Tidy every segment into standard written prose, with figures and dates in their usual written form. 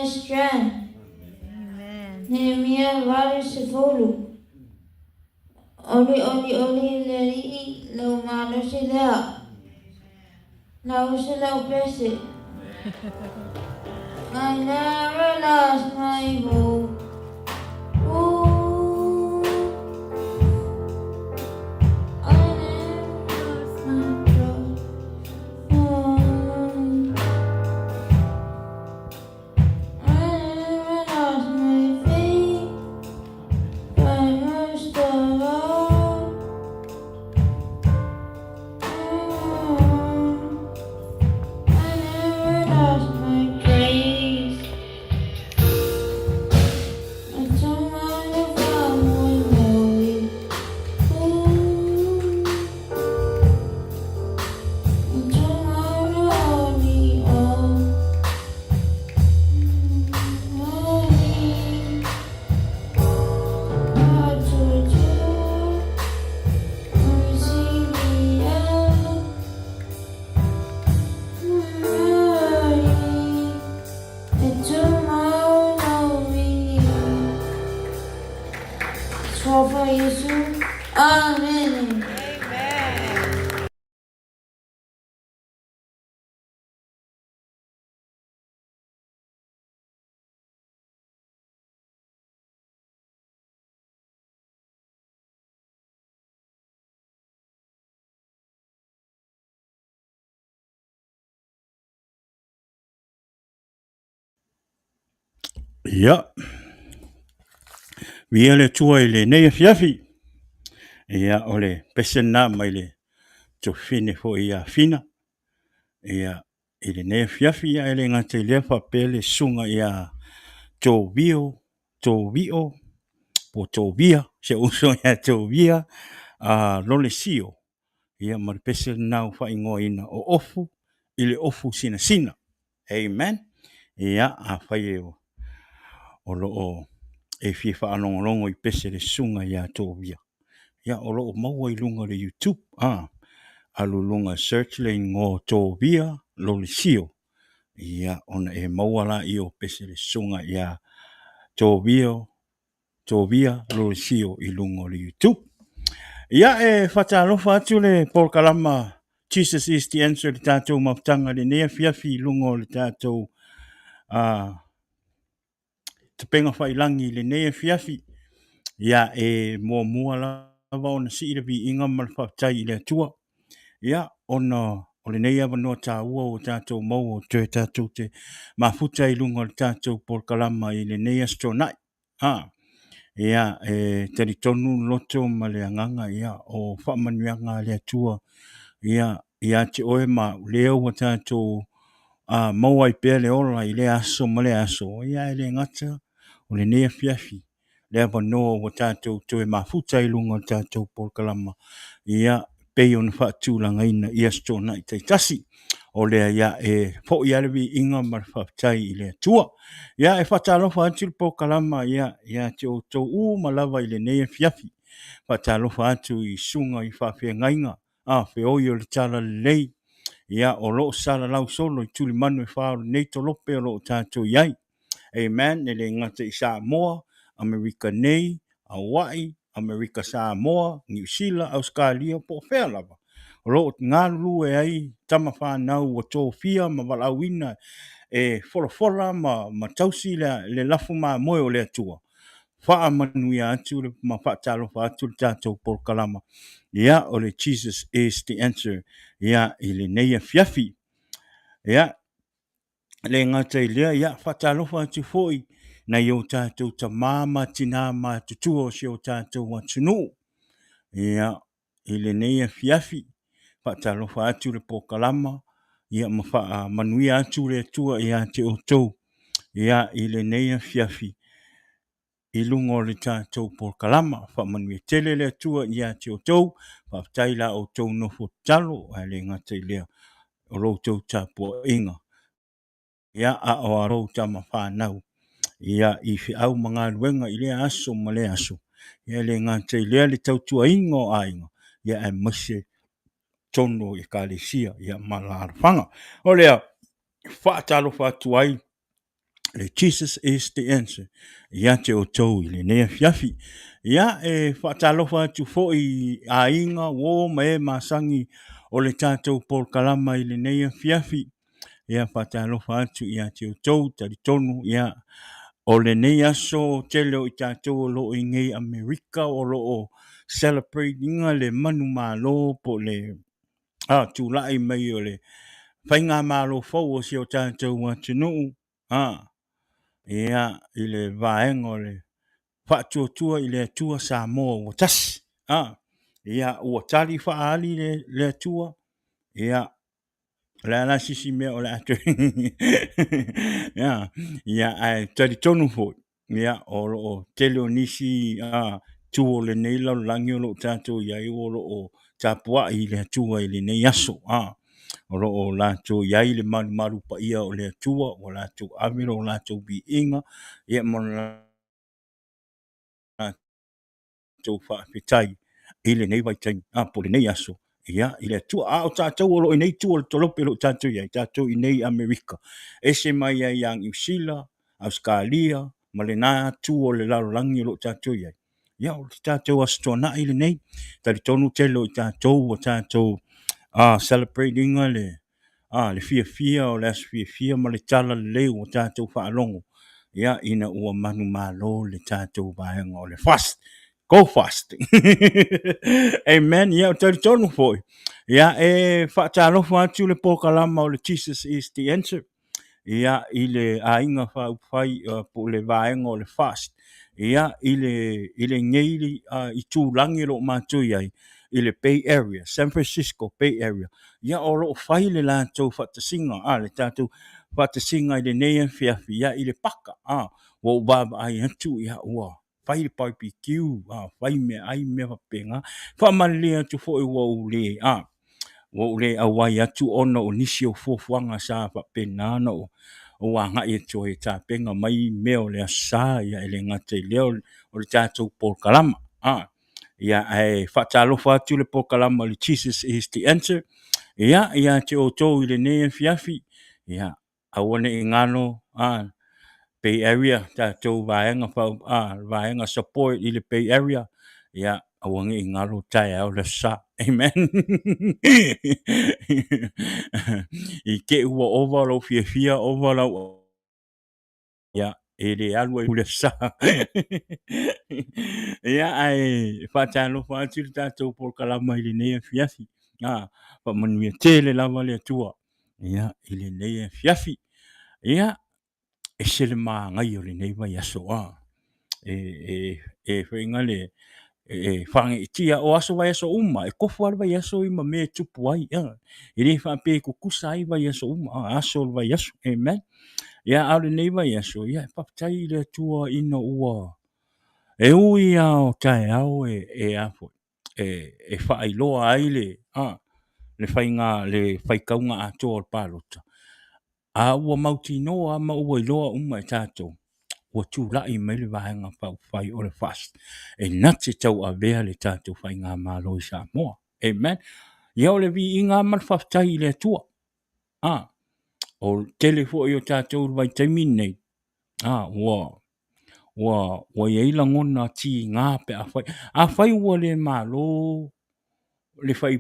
strength. Amen. Nehemiah vale sefulu. Oli leri lo malo sila. Now sila blessed. I never lost my hope. Ooh, I never lost my trust. Oh, I never lost my faith. I must have all. I never lost my grace. I don't mind if I'm lonely. Ooh, I don't mind to hold me all. Only God to do. Mercy me out. And tomorrow we Sofa Yesu. Amen. Amen. Ja, viale tua i le nei fiafi. Ia ole pesena mai le to fine fo ia fina. Ia i le nei fiafi ia ele ngate lea papele sunga ia to vio, po to via, se uso ia to via, lole sio. Ia mar pesena fa ingo ina o ofu, ile ofu sina sina. Amen. Ia a fai o lo e fifa alongolongo I pese le sunga ia to via. Ia o loo maua I lunga le YouTube, alu lunga search le ngō tō via lo le sio. Ia ona e maua la I o pese le sunga ia tō via lo le sio I lunga le YouTube. Ia e whatalofa atu le Paul Kalama, Jesus is the answer le tātou maptanga le nea fiafi lunga le tātou te penga whailangi le nea fiafi. Ia e mua lava ona si ira vi inga malwhaptai I le atua. Ia ona o le nei awa noa tā ua o tātou mau o te tātou te mafuta I lunga o tātou Paul Kalama I le nei astronai. Ia e teri tonu loto ma le anganga ia o whamanuanga le atua. Ia te oe ma leo o tātou maua I pēr le ola I le aso ma le aso. Ia e le ngata o le nei fiafi. Le awa noa o tātou te mafuta I lunga o tātou Paul Kalama. Ia pei on whaatūlanga ina I astronai te tasi. O lea ia e po I arawi inga marwhaptai I le atua. Ia e whatalofa atu po kalama ia te o tō malawa I le nea fiafi. Whatalofa atu I sunga I whawhia ngainga. Whe oi o le tala lei. Ia o loo sala lau solo I tuli manu e whaaro nei to lope o loo tātou iai. Amen. Nele ngata I Samoa, Amerika nei, Hawaii, Amerika Samoa, New Zealand, Australia, po whea lava. Ro ngā lulu e ai tama whanau o tō fia ma walawina e whora ma tausi le lafu ma moe o le atua. Wha manuia atu le ma whaatalo wha atu le tātou Paul Kalama. Ia o le Jesus is the answer. Ia I le neia fiafi. Ia le ngata I lea ia whaatalo wha atu foi. Na i o tātou ta māma tina ma tutua si o tātou wa tunu. Ia I le neia fiafi. Whaatalofa atu le pokalama, ia manuia atu le atua ia te o tau, ia I le neia fiafi, I lungo le tātou pokalama, whamanuia tele le atua ia te o tau, whaftaila o tau nofo talo, a le ngata I lea, o rou tau tāpua inga, ia a o a rou tama whanau, ia I fi au mga luenga I le aso ma le aso, ia le ngata I lea le tau tua ingo a inga, ia e mase, tono I kalesia ia malarafanga. O lea, whaatalo whatuai Jesus is the answer. Ia te o tau i le nea fiafi. Ia whaatalofa atu fo i a inga wō me masangi o le tātou Paul Kalama i le nea fiafi. Ia whaatalofa atu ia te o tau tari tonu ia o le nea so tele o i tātou o lo i ngei Amerika o lo o celebrate inga le manu malo po le tūlai mai o le whainga malo fau o si o tātou wa tunu. Ia i le vaenga o le whaatuatua i le atua Samoa ua tasi. Ia ua tali whaali le atua. Ia le ala sisi mea o le atu. Ia ai tari tonu fo. Ia o tele o nisi tuo le nei lau langi o lo tātou iai o lo o tāpua i le atua i le nei aso. O lo o lātou iai le maru pa ia o le atua o lātou avero o lātou bi inga. Ia mo lātou whaafitai i le nei vaitai po le nei aso. Ia i le atua o tātou o lo i nei tua le tolope lo tātou iai tātou i nei Amerika. Ese mai ai ang Iusila, Australia, ma le nā tua o le larolangi lo tātou iai. Ia o tātou astona i le nei. Tari tonu telo i tātou o tātou celebrating le fia o le fia ma le tala le leo o tātou whaalongo. Ia ina ua manu malo le tātou vaenga o le fast. Go fast. Amen. Ia o tari tonu foi. Ia whaatalofa atu le pokalama o le Jesus is the answer. Ia i le ainga whai po le vaenga o le fast. Ia i le ngeiri i tūlangi lo mātou iai. I le Bay Area, San Francisco Bay Area. Ia o lo whai le lātou whatasinga, le tātou whatasinga i le neia whiawhi, ia i le paka, wa ubaba ai atu, ia ua, whai le barbecue, whai mea ai mea wapenga, whamalea tu fo i wa ule awai atu ona o nisi o fuafuanga sa whapenana o wanga i atu e tā penga mai mea o le asa, ia ele ngate leo o le tātou Paul Kalama, ia ai whaatalofa atu le pokalama le Jesus is the answer. Ia te o tō i le nea fiafi. Ia awane i ngano Bay Area tātou vaenga support i le Bay Area. Ia awange i ngalo tai au le sa. Amen. I ke ua overlo fia overlo. Ia e le alua i le sa. Ia ai whaatalofa atu le tātou Paul Kalama i le nea fiafi. Pa manuia tele lava le atua. Ia i le nea fiafi. Ia e sele maa ngai o le nei vai aso. Whainga le whange i tia o aso vai aso uma. E kofu ala vai aso ima me tupu ai. I re whape kukusa ai vai aso uma. Aso vai aso. Amen. Ia au le nei vai aso. Ia e papatai le atua ina ua. E ui au tae au e afo. E whaailoa ai le whainga, le whaikaunga a tō pālota. Ua mauti noa ma ua iloa uma e tātou. Ua tū lai mai le vahenga whai o le fast. E nati tau a vea le tātou whainga mālo i Samoa. Amen. Ia o le vi inga marwhaftai le atua. O telefo i o tātou vai taimini nei. Ua iaila ngona ti ngā pe a whai. A whai ua le mālo le whai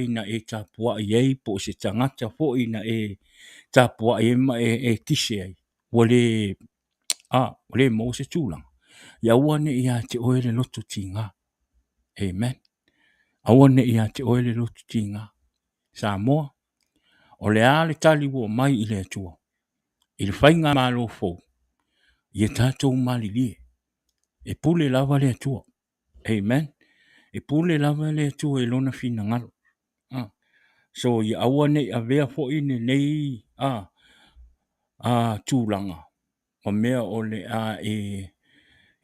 na e tāpua i ei po se tangata fo i na e tāpua i ema e kise ai. Wale mo se tūlanga. Ia wane i a te oele loto ti ngā. Amen. Awane i a te oele loto ti ngā. Samoa. O le a le tali ua mai i le atua. I le whainga mālo fo. I e tātou malilie. E pule lava le atua. Amen. E pule lava le atua e lona fina ngalo. So i awane a vea fo ine nei tūlanga. O mea o le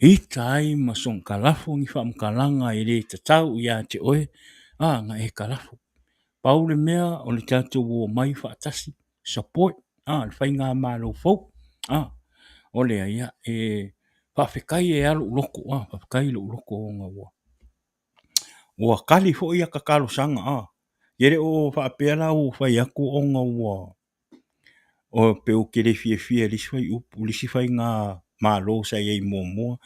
hita ai ma son kalafo ni wha mkalanga i le tatau i a te oe. Nga e kalafo. Pau le mea o le tātou o mai whaatasi. Support. Le whainga mālo fo. O le ia whawhekai e alu loko. Whawhekai lo loko o ngā ua. Ua kali fo ia kakalo sanga. Yere o whaapela o whai aku o ngā ua. o pe o ke le fia lisi fai upu, lisi fai ngā mālo sa iei mua.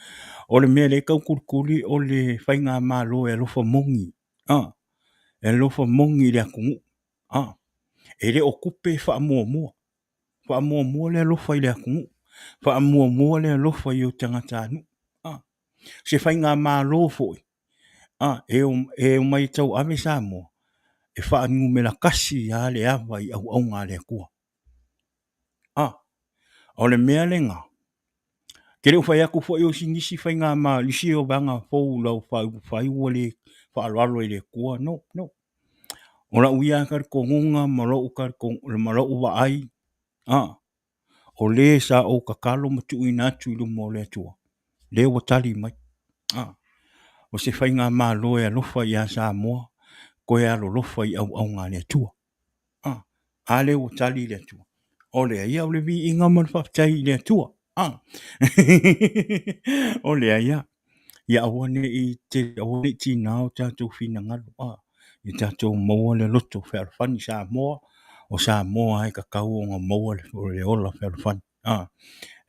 O le mea le kau kurikuri o le fai ngā mālo e alofa mongi. E alofa mongi le akungu. E le o kupe wha mua. Wha mua le alofa i le akungu. Wha mua le alofa i o tangata anu. Se fai ngā mālo foi. E o mai tau ave sa mua. E wha anu me la kasi a le awa i au ngā le kua. O le mea le ngā. Kere ufai aku fo i o singisi fai ngā mā lisi o banga fau lau fai ua le wha alo i le kua. No. O la uia kar ko ngunga malo kar ko malo ua ai. O le sa o kakalo matu i natu i lumo le atua. Le o tali mai. O se fai ngā mā loe a lofa i a sa moa. Ko e alo lofa i au ngā le atua. A le o tali le atua. O le ia o le vi inga man whaptai le atua. O le ia. Ia awane i te awane ti nao tātou whina ngalo. I tātou maua le loto whewhani sa moa. O sa moa ai kakau o ngā maua le ola whewhani.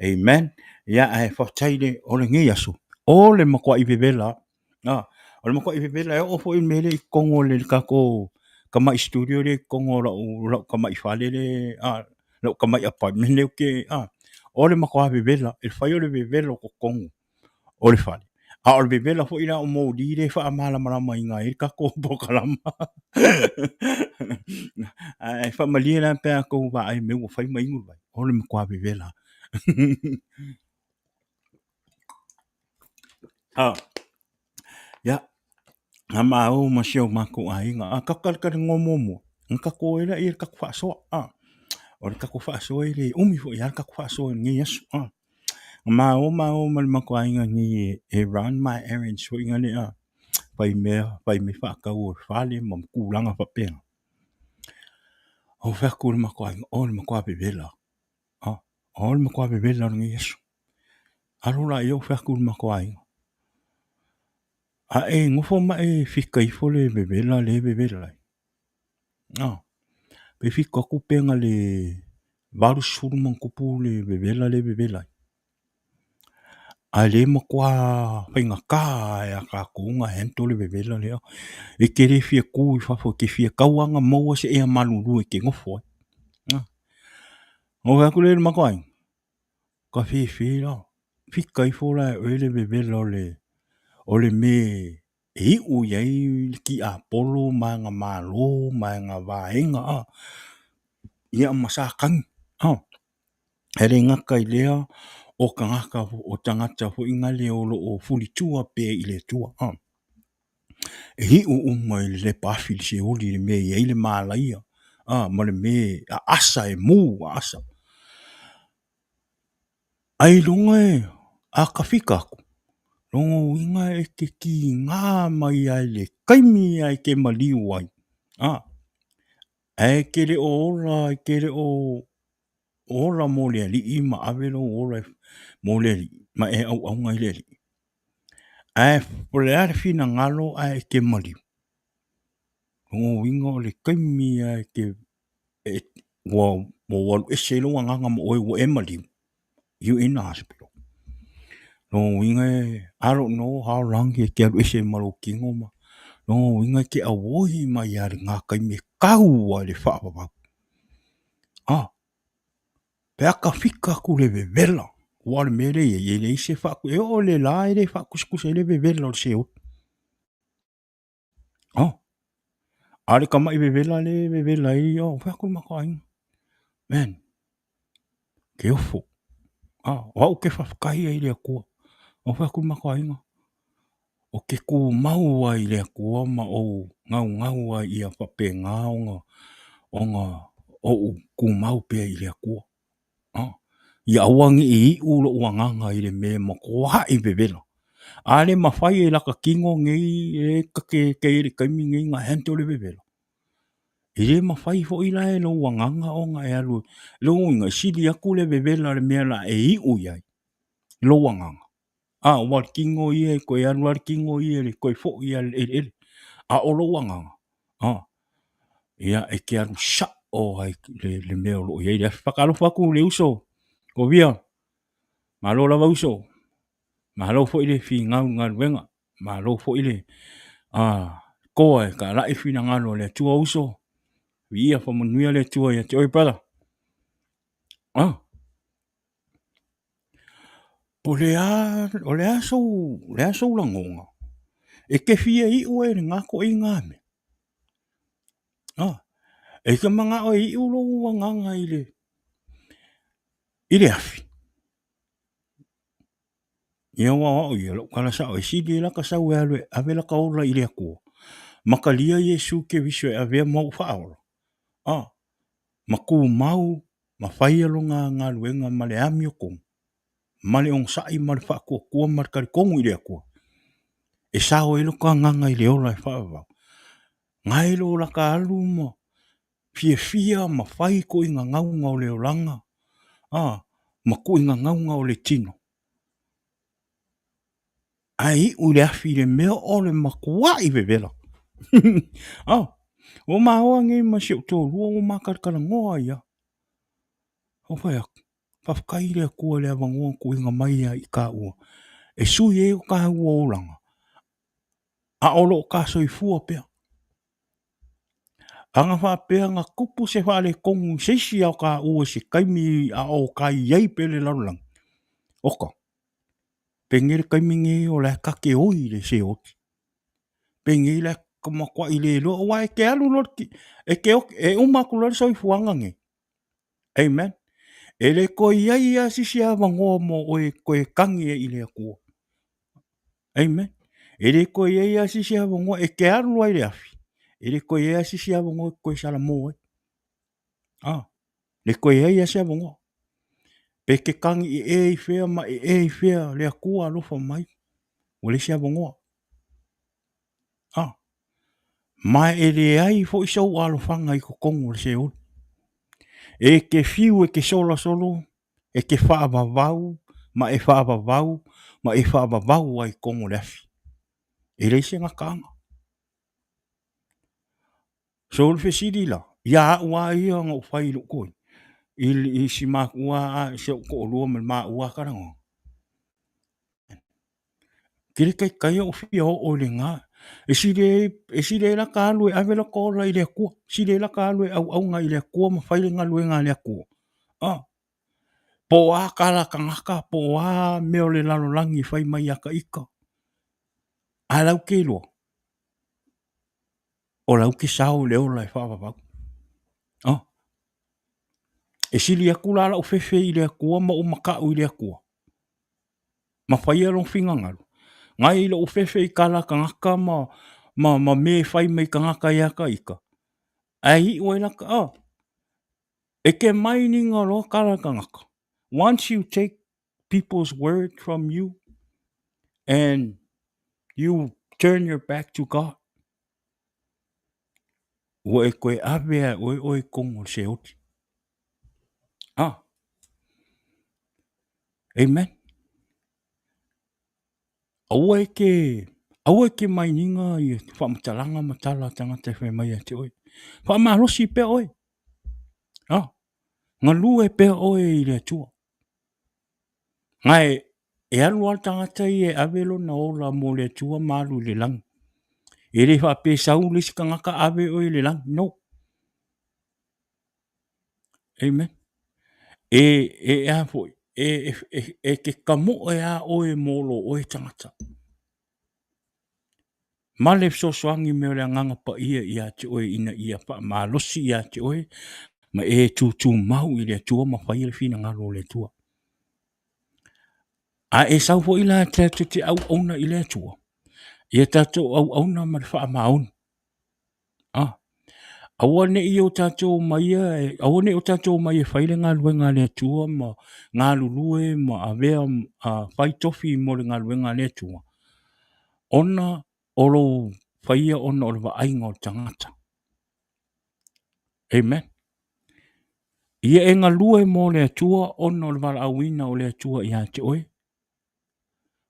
Amen. Ia ai whaptai le o le ngi aso. O le makua i bebela. O le makua i bebela e ofo i mele i kongo le kako kama i studio le kongo la kama i whale le la kama i apartment le ke o le makua bebela e whai o le bebela o kongo o le whale. O le bebela fo ina o mō li le wha amala marama i ngā i kako pokalama. E wha malia la pēr kou wa ai meu o whai maingu vai. O le makua bebela. Ya. Nga mau ma siau mako ai nga kakar ngō momo. Nga kako ela i kako whaasoa. O le kako whaasoa i le umi fo i ar kako whaasoa ngi yasu. Mau ma le mako ai nga ngi e run my errands fo i nga le pai me whaakau o whale ma mkulanga whapenga. O whaku le mako ai o le mako bebela. O le mako bebela ngi yasu. Arola i o whaku le mako ai. E ngofo ma e whika i fo le bebela. Pe whika kupenga le varu suru man kupu le bebela. A le makua whainga kā e a kā kuunga hento le bebela lea. E kere whia kū i whafo ke whia kauanga maua se ea malulu e ke ngofo. O haku le mako ai. Ka whi la. Whika i fo la e le bebela o le me e u iei ki a polo ma ngā malo ma ngā vāenga ia masakang ere ngaka i lea o ka ngaka o tangata fo inga le o fulitua pe i le tua e u mai le pafili se oli le me iei le malaia ma le me a asa e mu asa ai lunga e a ka whika aku longo winga e ke ki ngā mai ai le kaimi ai ke maliu ai. E kere o ora, e kere o ora mo le ali i ma avelo ora mo le ali. Ma e au ngai le ali. E pole are fina ngalo ai ke maliu. Longo winga o le kaimi ai ke mo walu e se lo nganga mo e maliu. You in the hospital. No winga I don't know how long ke alu ese malo kingo ma. No winga ke awoi ma ia ngā kai me kau a le whaapapau. Pea ka whika ku le vevela. Wale mere e le ise whaaku. E o le la e le whaakuskuse le vevela o se o. Ale kama i vevela le vevela i o whaaku mako ainga. Man. Ke ofo. Wau ke whaakai ai le akua. O whaaku mako ainga. O ke ku mau ai le akua ma o ngau ai i a whape ngā o ngā ku mau pia i le akua. Ia awangi i ulo uanganga i le me mako hai vevela. Ale mawhai e laka kingo ngei e kake keiri kaimi ngei ngā hento le vevela. I le mawhai fo i lai lo uanganga o ngā e alu. Lo inga sili aku le vevela le mea la e i uiai. Lo uanganga. Wal kingo i e koe alu ar kingo i e le koe fo i ale ele. O lo uanganga. Ia e ke alu sa o ai le mea lo ye le whakalo whaku le uso. Ko via, ma lo lava uso. Ma lo fo ile fi ngau wenga. Ma lo fo ile koe ka lai fina ngalo le tua uso. Ia fa manuia le tua ia te oi brother. O le a so langonga. E ke fia I ue le ngako I ngame. E ka mga o I ulo wanganga I le afi. Ia wa o ia lo kala sa o sidi la ka sa ue alwe avela ka ola I le ako. Makalia Yesu ke viso e avea mau whaola. Maku mau ma whaia lo ngā luenga ma le ami o kong. Ma le ong sai ma le whaakua kua ma le karikongu I le ako. E sa o ilo ka nganga I le ola e whaavau. Ngai lo la ka alu mo. Fia ma whai ko I ngaunga o le olanga. Ma ko I ngaunga o le tino. Ai u le afi le mea o le makua I vevela. O ma hoa ngai ma si o tō rua o ma karikara ngoa ia. O whai aku. Whafkai le kua le avangoa ko inga mai I ka ua. E sui e o ka ua o langa. A olo o ka soifua pia. Anga wha pia nga kupu se wha le kongu seisi au ka ua se kaimi a o ka iei pele larulang. Oka. Pengere kaimi nge o le kake oi le se oti. Pengere le kamakwa I le lo wa e ke alu lorki. E ke ok e umakulore soifuanga nge. Amen. E le ko iei a sisi a wangoa mo o e koe kangi e I le akua. Amen. E le ko iei a sisi a wangoa e ke alu ai le afi. E le ko iei a sisi a wangoa koe sala mo e. Le ko iei a sisi a wangoa. Pe ke kangi I fea ma I fea le akua alofa mai. O le si a wangoa. Ma e le ai fo I sau alofanga I kokongo le se ol. E ke fiu e ke sola solo. E ke whaavavau. Ma e whaavavau. Ma e whaavavau ai kongo le afi. E le se ngakanga. So le fesiri la. Ia ua ia ngau whai lo koi. I si mak ua a se o ko lua me ma ua karango. Kere kai o fia o le ngā. E si le la ka alue avela ko la I le akua. Si le la ka alue au nga I le akua ma whaile ngā lue ngā le akua. Po a kala kangaka, po a meo le lalo langi whai mai aka ika. A lau ke loa. O lau ke sao le ola e whaavavau. E sili aku la la ufefe I le akua ma o makau I le akua. Ma whai along whinga ngaru. Ngai lo ufefe I kala kangaka ma me whai mai kangaka I aka ika. Ai oi laka e ke mai ni ngā roa kala kangaka. Once you take people's word from you and you turn your back to God, o e koe awea o e kongo se oti. Amen. Aua e ke mai ninga I whamatalanga matala tangata whai mai a te oi. Whamalosi pe oi. Ngā lue pe oi I le atua. Ngai e alu al tangata I e avelo na ola mo le atua malu le lang. E le whape sau lisi kangaka ave oi le lang. No. Amen. E a foi. E ke kamo e a oe molo oe tangata. Ma le sosoangi meo le anganga pa ia te oe ina ia pa ma losi ia te oe. Ma e tu mau I le atua ma whai le fina ngalo le atua. A e sau fo ila te au auna I le atua. Ia tatou au auna ma le wha maun. Awa ne I o tatou mai awa ne o tatou mai e whaile ngā luenga le atua ma ngā lulue ma avea whai tofi mo le ngā luenga le atua. Ona olo whaia ona o le ainga o tangata. Amen. Ia e ngā lue mo le atua ona o le wala awina o le atua I te oe.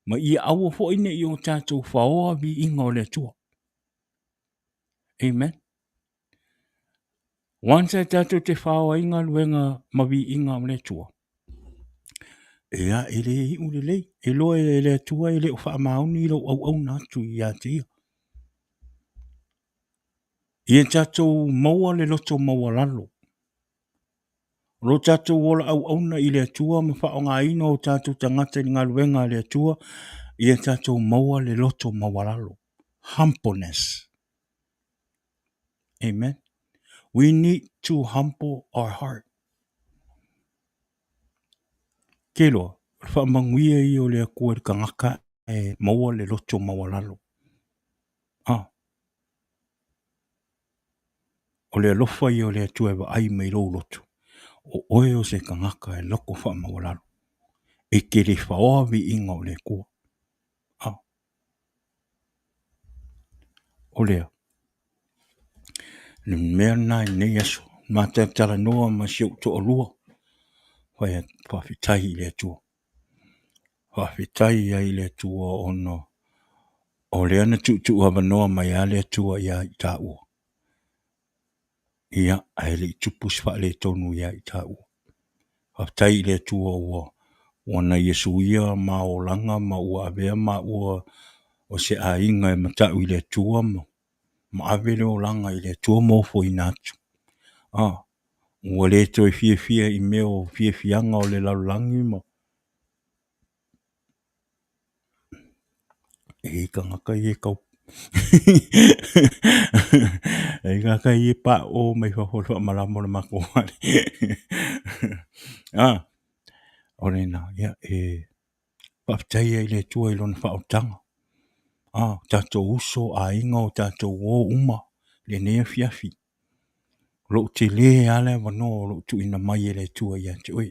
Ma ia awa fo ine I o tatou whaoa vi inga o le atua. Amen. Wansa tātou te whaoa inga luenga mawi inga o le tua. Ea ele i ule lei. E loa e le tua e le o wha mauni i lo au natu i a te ia. Ia tātou maua le loto maua lalo. Lo tātou wola au na i le tua ma wha o ngā ino o tātou tangata i ngā luenga le tua. Ia tātou maua le loto maua lalo. Humbleness. Amen. We need to humble our heart. Kelo, wha manguia i o le kua ka ngaka e maua le loto maua lalo. O le alofa i o le tua e wa ai mai lo loto. O oe o se ka ngaka e loko wha maua lalo. E ke le whaoa vi inga o le kua. O lea. Ni mea nai nei aso. Ma te tala noa ma siu to o lua. Whawhitai i le tua. Whawhitai ai le tua ono. O le ana tu hava noa mai a le tua ia i tā ua. Ia ai le tupus wha le tonu ia i tā ua. Whawhitai i le tua ua. Wana Yesu ia ma o langa ma ua avea ma ua o se a inga e matau i le tua ma. Ma avele o langa i le tua mofo i natu. Ua le to e fia i meo fianga o le laulangi ma. E ka ngaka i e kau. E ka ngaka i e pa o mai whawholo a malamo na mako wale. O le na, ia e paftai ai le tua i lona whaotanga. Tātou uso a inga o tātou o uma le nea fiafi. Lo te le ale wano lo tu ina mai e le tua ia te oi.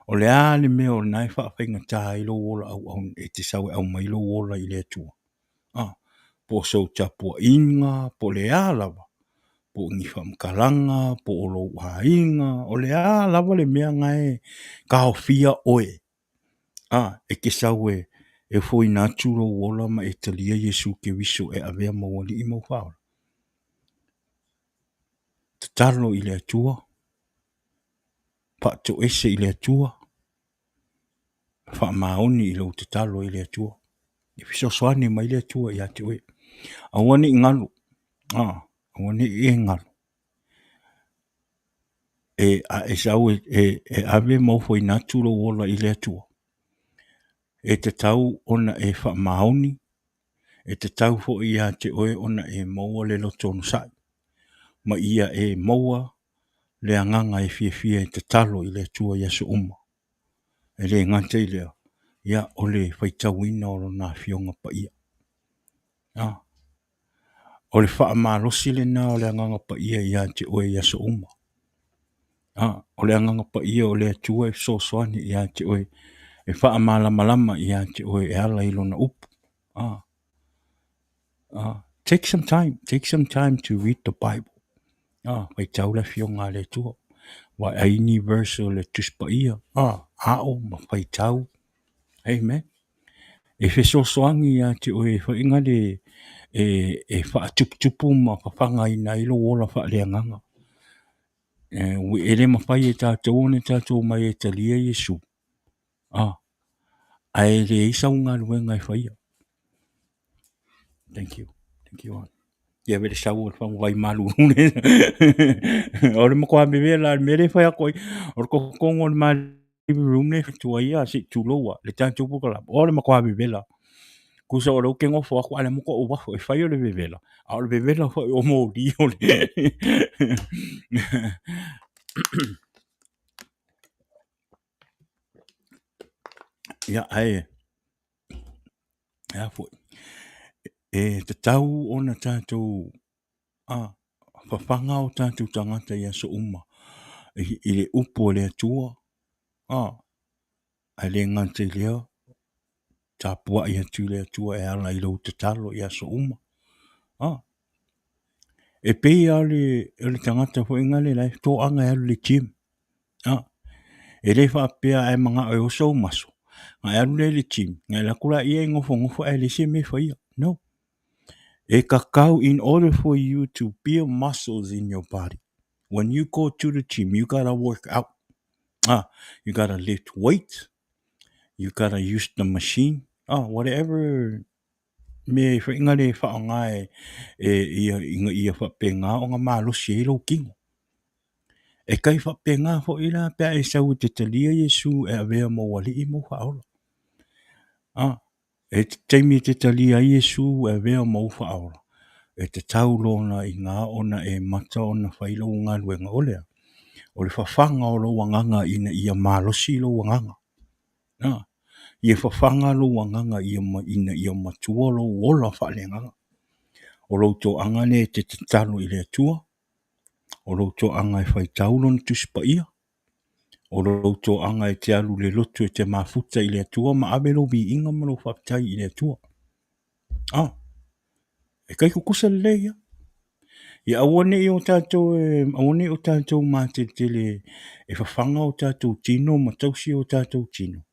O le ale mea o nai whaafenga tā i lo wola au e te sawe au mai lo wola i le tua. Po so tapua inga, po le alawa. Po ngi whamkalanga, po o lo inga, o le alawa le mea ngai kao fia oe. E ke sawe e fwoi natu lo wola ma e talia Yesu ke wiso e avea mawali i mau whaola. Tatalo i le tua. Pa to ese i le tua. Wha maoni i lo tatalo i le tua. I fiso soane mai le tua i ate oe. Awane i ngalu. Awane i ngalu. E sau e ave maufo i natu lo wola i le tua. E te tau ona e wha maoni. E te tau fo i ate oe ona e maua le lotonu sai. Ma ia e maua le anganga e fia e te talo i le tua i aso uma. E le ngante i lea. Ia o le whaitau ina o na fionga pa ia. O le wha amalosi le na o le anganga pa ia i ate oe i aso uma. O le anganga pa ia o le atua e so soani i ate oe. E wha amalama i ate oe e ala ilo na upu. Take some time to read the Bible. Whaitau la fionga le tua. Wa aini verse o le tuspa ia. Ao ma whaitau. Amen. E fe so soangi i ate oe wha inga le e wha tupu ma whawhanga i na ilo wola wha le anganga. E le mawhai e tātou ne tātou mai e talia Yesu. Ai le isa unga luenga e whaia. Thank you. On. Ia vele sau o whangu vai malu rune. Ore makua bevela, mere whaia koi. Ore kongo le mali rune tua ia si tuloa. Le tātou pukala. Ore makua bevela. Kusa ora uke ngofo ako ale moko o wafo e whaia le bevela. A ore bevela whai o mo li o le. Ia ai. Ia fwoi. E te tau ona tātou whawhanga o tātou tangata i aso uma. I le upo le atua. A le ngante lea. Tāpua i atu le atua e ala i lau te talo i aso uma. E pei a le tangata fo inga le lai. Tō anga e alu le gym. E le whapea e mga o so maso. Nga alu le gym. Nga la kura ia ngofo e le se me whaia. No. E kakau, in order for you to build muscles in your body, when you go to the gym, you gotta work out. You gotta lift weights. You gotta use the machine. Whatever me whainga le whaonga ia whapenga o ngā mālosi e lo kingo. E kai whapenga fo ila pia e sau te talia Yesu e avea mo wali I mo whaola. E te teimi te talia Yesu e avea mo whaola. E te taulona I ngā ona e mata ona whailo ngā luenga olea. O le whawhanga o lo wanganga ina ia mālosi lo wanganga. Ia whawhanga lo wanganga ina ia matua lo wola whalenga. O lo to anga ne te talo I le tua. O lo to anga e whai taulon tuspa ia. O lo to anga e te alu le lotu e te mafuta I le tua ma abelo bi inga malo whaptai I le tua. E kai kukusa le ia. Ia awane I o tātou awane o tātou mā te tele e whawhanga o tātou tino ma tausi o tātou tino.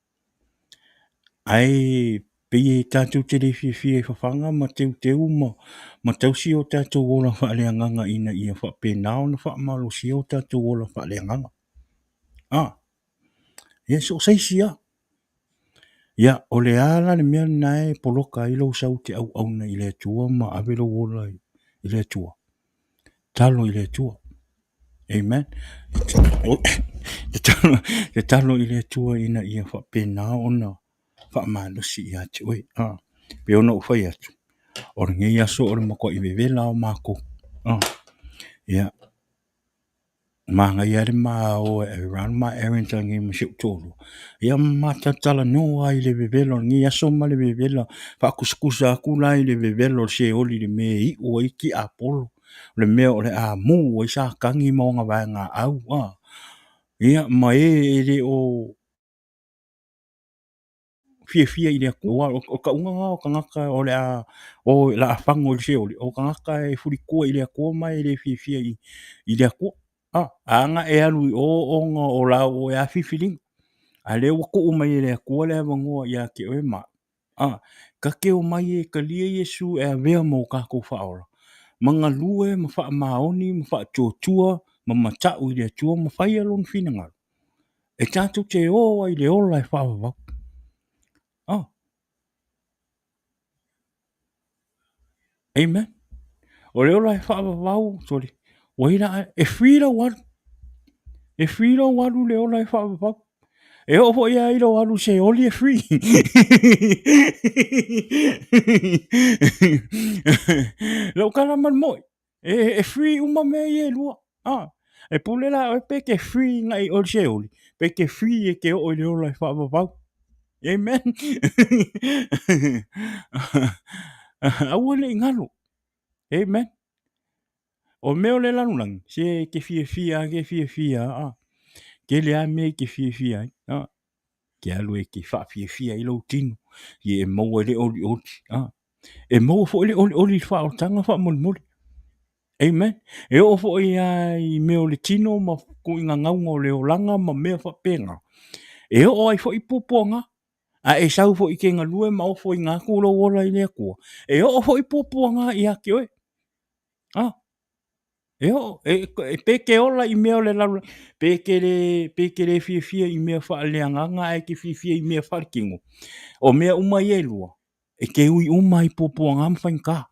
Ai pei e tātou tere fia whawhanga ma teu ma tausi o tātou wola whaaleanganga ina ia whapena o na whaamalo si o tātou wola whaaleanganga. Ia so saisia. Ia o le ala le mea nae poloka I lo sau te au auna I le tua ma avelo wola I le tua. Talo I le tua. Amen. Te talo I le tua ina ia whapena o na whaamalosi I ate oe. Pe ona u whai atu. O re ngei aso o re mako I vevela o mako. Ia. Mā ngai are mā o e rana mā erinta ngi ma siu tōru. Ia mā tatala noa I le vevela o ngei aso ma le vevela. Whakuskusa aku la I le vevela o se oli le me I o iki a polo. Le mea o le a mū o I sa kangi mo ngā vai ngā au. Ia ma e le o fia I le kua o ka unga o ka ngaka o le a o la afango le se oli. O ka ngaka e furikua I le kua mai le fia I le kua. Anga e alu o nga o la o e a fifiling. A le wako o mai le kua le avangoa I a ke oe ma. Ka ke o mai e ka lia Yesu e a vea mo ka kou whaola. Manga lue, ma wha maoni, ma wha tōtua, ma matau I le tua, ma whai alon whina ngaro. E tātou te oa I le ola e whaawawau. Amen. O le ola e whaawawau, sorry. Waira e whira waru. E whira waru le ola e whaawawau. E ofo ia I lo waru se oli e free. Lau kala man moi. E free uma me I e lua. E pule la o pe ke free ngai oli se oli. Pe ke free e ke o le ola e whaawawau. Amen. Awane ngalo. Amen. O meo le lanulang. Se ke fia. Ke le a me ke fia. Ke alu e ke wha fia I lo tino. Ie e maua le oli. E maua fo le oli wha o tanga wha moli. Amen. E o fo I meo le tino ma ko inga ngaunga o le o langa ma mea wha penga. E o ai fo I poponga. E sau fo I ke ngalue ma o fo I ngā kula wola I lea kua. E o fo I poponga I ake oe. E o, peke ola I mea le lalu, peke le fia I mea wha leanganga e ke fia I mea wharikingo. O mea uma I elua. E ke ui uma I popoanga mwhainka.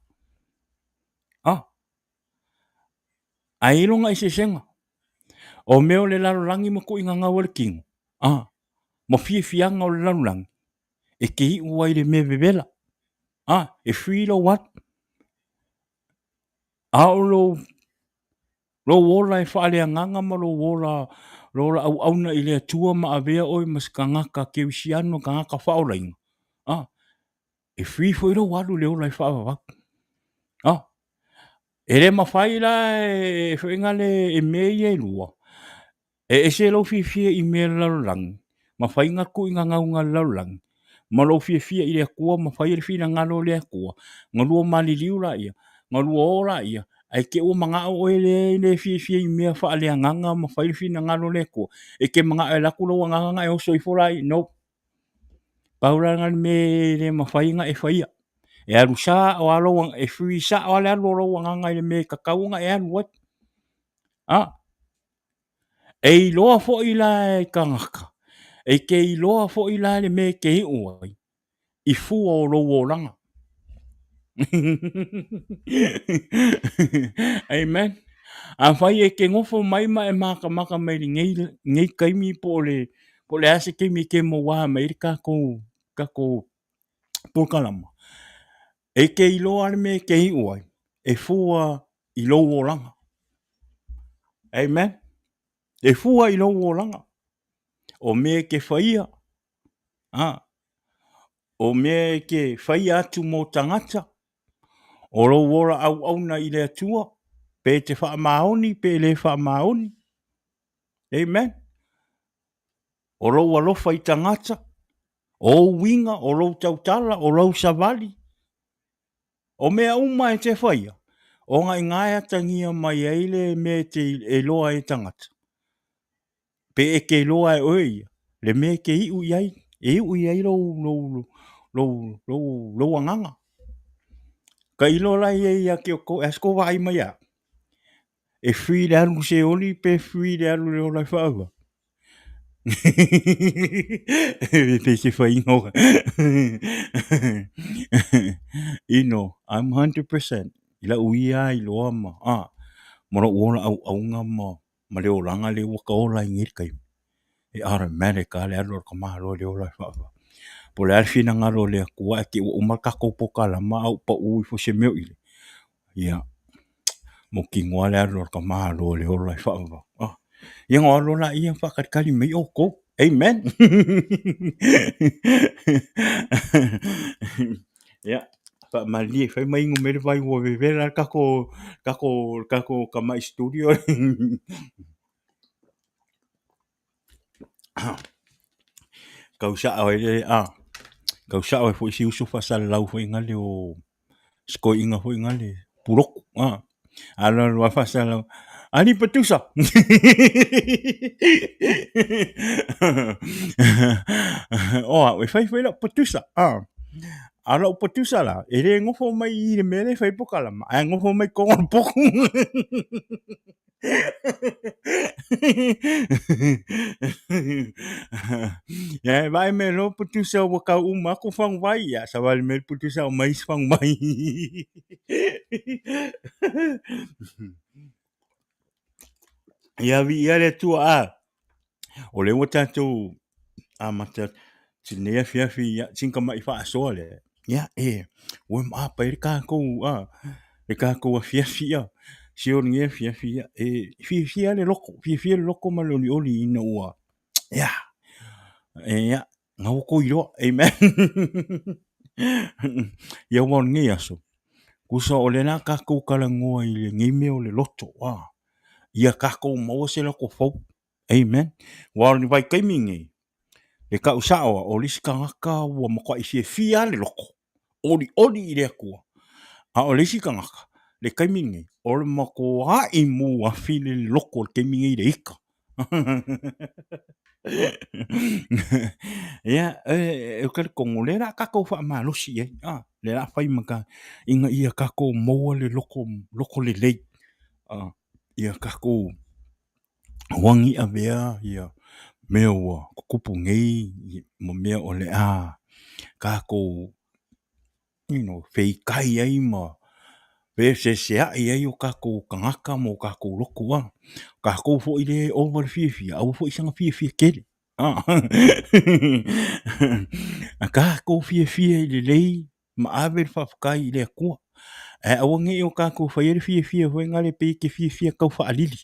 A ilonga I se senga. O mea le lalu langi ma ko inga ngā warikingo. Ma fianga o le lalu langi. E ke I ua I le mea vevela. E whilo wat. Lo wola e whaaleanganga ma lo wola au auna I le tua ma avea oi mas ka ngaka ke wisiano ka ngaka whaolainga. E fo I lo walu le ola I whaawawak. E le mawhai la e whainga le e mei e lua. E se lo fia I mea laulangi. Mawhai ngā ku inga ngaunga laulangi. Ma lo fia I le kua, mawhai le fina ngalo le kua. Ngā lua maliliu la ia. Ngā lua o la ia. Ai ke o mga o le fia I mea whaaleanganga ma whai le fina ngalo le kua. E ke mga e laku lo nganga e o soifora I. Nope. Pauranga me le mawhai ngā e whaia. E alu sa o alo e free sa o alo ro nganga le me kakaunga e alu wat. E loa fo i la e kangaka. E ke i loa fo i la le me ke i uai. I fu o lo o langa. Amen. A fai e ke ngofo mai ma e maka mai ngei kaimi po le ase keimi ke mo wa mai kako pulkalama. E ke i loa le me ke i uai. E fua i lo o langa. Amen. E fua i lo o langa. O me ke faia. O me ke faia atu mo tangata. O lo wora au na i le atua. Pe te wha maoni, pe le wha maoni. Amen. O lo alofa i tangata. O winga, o lo tautala, o lo savali. O mea uma e te whaia. O ngai ngai atangia mai eile me te e loa e tangata. Pe e ke loa e oia. Le me ke iu iai. E iu iai lo anganga. Ka ilo la ia ke o ko esko vai mai a. E free le alu se oli pe free le alu le ola whaua. Pe se whai ngoka. I'm 100%. Ila uia i loa ma. Mora uola au aunga ma le olanga le waka ola i ngir kai. E automatic a le alu ka maha lo le ola whaua. Po le alfina ngaro le kua ke o umarkako poka la ma au pa ui fo se meo ile. Ia. Mo ki ngoa le alu ka maha lo le ola whaua. Ia ngā lola ia whakarikari mai o ko. Amen. Ia. Wha mali e whai mai ngu mere vai ua vevera kako ka mai studio. Kau sa o e kau sa o e fo isi usu fasal lau fo ingale o sko inga fo ingale purok. Ala lua fasal ani petusa. We fai la petusa. Ala petusa la. Ere ngofo mai i le mere fai pokala ma. Ai ngofo mai kongon poku. Ya vai me lo petusa wa ka uma ko fang vai ya sa vai me petusa mai fang mai. Ia vi ia le tua o le wata tu mata tinea fiafi ia tinka mai fa so le ia o ma pa ir ka ko e ka ko fiafi ia si o ngia fiafi ia fiafi le loko ma lo oli ina ua ia ia ngau ko iro amen ia won ngia so kusa o le na ka ko kala ngoa i le ngime o le loto ia ka ko mo se lo ko fo amen wa ni vai kai mingi e ka usao o lisi ka ngaka ua makwa isi e fia le loko oli i rea kua o lisi ka ngaka le kai mingi o le mako i mu a fili le loko le kai mingi i le ika ia e kare kongo le la kako wha maa losi le la whai maka inga ia kako moa le loko le lei ia kako wangi a vea ia mea ua kukupu ngei mo mea o le kako fei kai ai ma se ai o kako kangaka mo kako loko kako fo i le over fia au fo i sanga fia kele kako fia i le lei ma ave whafkai i le kua awange o kako whaiere fia hoi ngale pe ke fia kau wha alili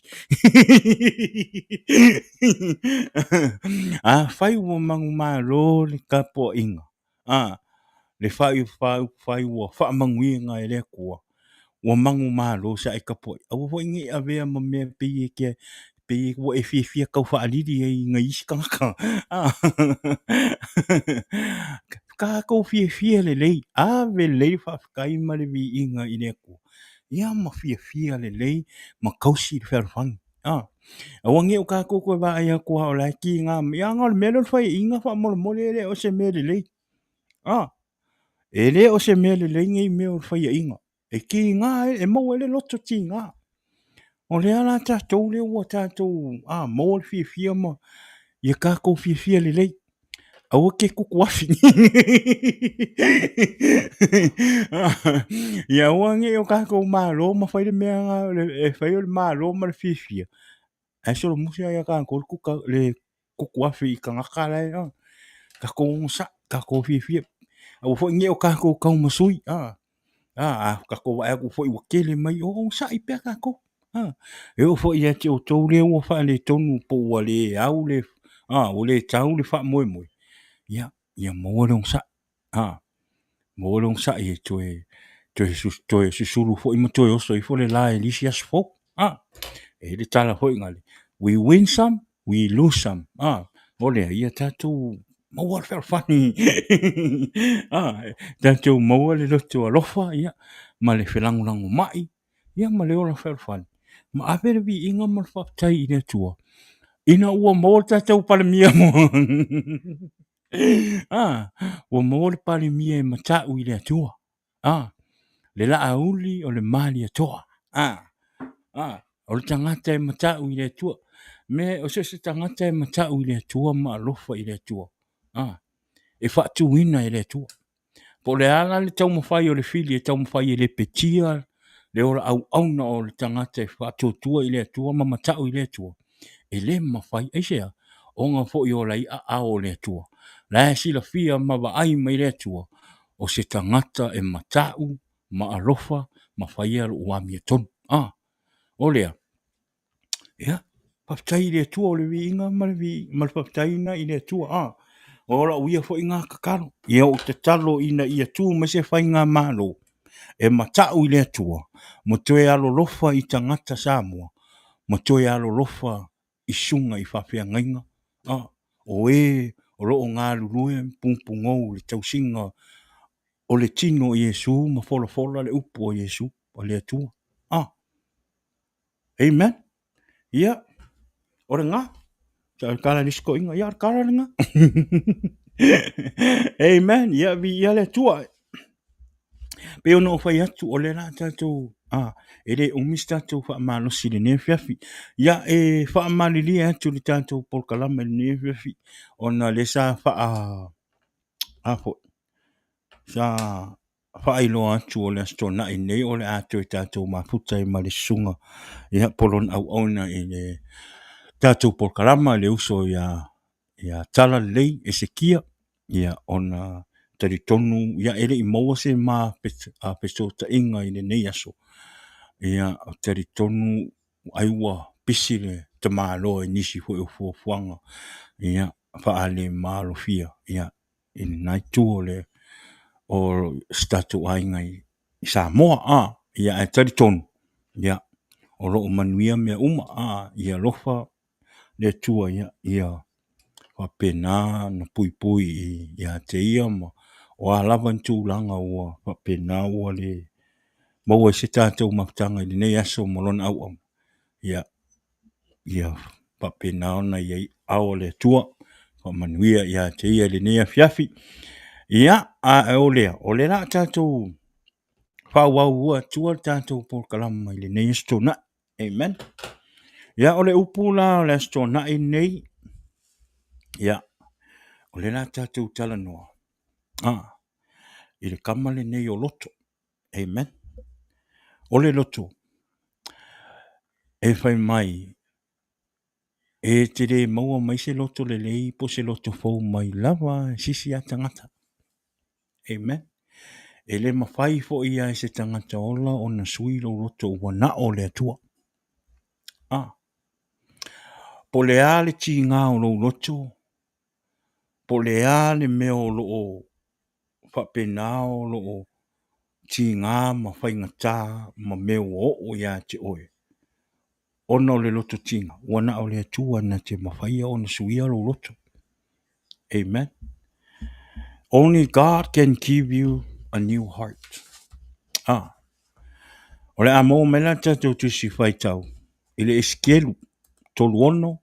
whai ua mangu maa lo le kapo inga le whai ua wha mangu inga e le kua ua mangu maa lo sa e kapo awa hoi nge a vea ma mea pe ke pe ua e fia kau wha alili e inga isi kangaka kako fia le lei ave lei whafkai ma le vi inga i le kua ia ma fia le lei ma kausi le wherwhangi awange o kako koe wa ia kua o lai ki ngā ia ngā le mele whai inga wha mole le o se mele lei E le o se mea le leinga I mea o whaia inga. E ki ngā e mau ele loto ti ngā. O le ala tātou le ua tātou mau le fia fia ma. Ia kākou fia fia le lei. Aua ke kuku afi. Ia wange o kākou mālo ma whaile mea ngā e whaile le mālo ma le fia fia. E solo musia ia kākou le kuku afi I ka ngaka lai. Kākou ngasa, kākou fia fia. Au fo nge o kākou kau masui. Kākou wa aku fo I wakele mai o sa I pia kākou. E o fo ia te o tau le ua wha le tonu po ua le au le o le tau le wha moe moe. Ia maua le ngsa. Maua le ngsa I toe susuru fo I ma toe oso I fo le la e lisi as fo. E le tala fo I ngale. We win some, we lose some. O lea ia tātou maua le whani. Tātou maua le loto alofa ia. Ma le whelangulangu mai. Ia ma le ola whani. Ma awere vi inga ma whaptai I le tua. Ina ua maua tātou pale mia mo. Ua maua le pale mia e matau I le atua. Le la auli o le mali atoa. O le tangata e matau I le atua. Me o se tangata e matau I le atua ma alofa I le atua. E whatu ina I le atua. Po le ala le tau mawhai o le fili e tau mawhai le petia. Le ora au auna o le tangata e whatu tua I le atua ma matau I le atua. E le mawhai eisea. O ngā fo I o lai a o le atua. La e sila fia ma wa ai mai le atua. O se tangata e matau ma alofa ma whaia lo uami e tonu. O lea. Ia. Paftai I le atua o le vi inga ma le vi. Ma le paftai na I le atua. O ora uia fo I ngā kakaro. Ia o te talo ina I atua ma se whai ngā malo. E matau I le atua. Mo toe alo lofa I tangata Samoa. Mo toe alo lofa I sunga I whawhia ngainga. O o loo ngā lulue pungpungou le tausinga o le tino I Yesu ma fola fola le upo o Yesu o le atua. Amen. Ia. Ora ngā. Sa kala nisko inga. Ia kala ngā. Amen. Ia vi ia le atua. Pe ono whai atu o le la tātou. E le umis tātou wha malosi le ne fiafi. Ia e wha malili atu le tātou polkalama le ne fiafi. Ona le sa wha fo. Sa wha ilo atu o le astona I nei o le atu e tātou mafuta I ma le sunga. Ia polon au ona I le tātou polkalama le uso ia tala lei e se kia. Ia ona tari tonu, ia ere I maua se ma peso ta inga I le nei aso. Ia tari tonu aiwa pisi le te malo e nisi fu e fuanga. Ia faale malo fia. Ia in nai tuo le o statu ainga I Samoa. Ia e tari tonu. Ia o loo manuia mea uma. Ia lofa le tua ia whapena na pui pui ia te ia ma o a lawan tūlanga ua whapena ua le maua se tātou maftanga I nei aso malona au am. Ia whapena ona ia ao le tua whamanuia ia te ia le nei a fiafi. Ia a o le la tātou whauau ua tua tātou por kalama I le nei asto na. Amen. Ia o le upula o le asto na I nei. Ia o le la tātou tala noa. I le kamale nei o loto. Amen. O le loto. E whai mai. E te re maua mai se loto le lei po se loto fau mai lava sisi a tangata. Amen. E le mawhai fo ia e se tangata ola o na sui lo loto wana o le atua. Po le a le ti ngā o lo loto. Po le a le meo lo o whapena o lo o ti ngā ma whaingata ma meo o ia te oe. Ona o le loto tinga. Wana o le atua na te mawhaia o na suia lo loto. Amen. Only God can give you a new heart. O le amo mela tātou tusi whaitau. I le eskielu. Tolu ono.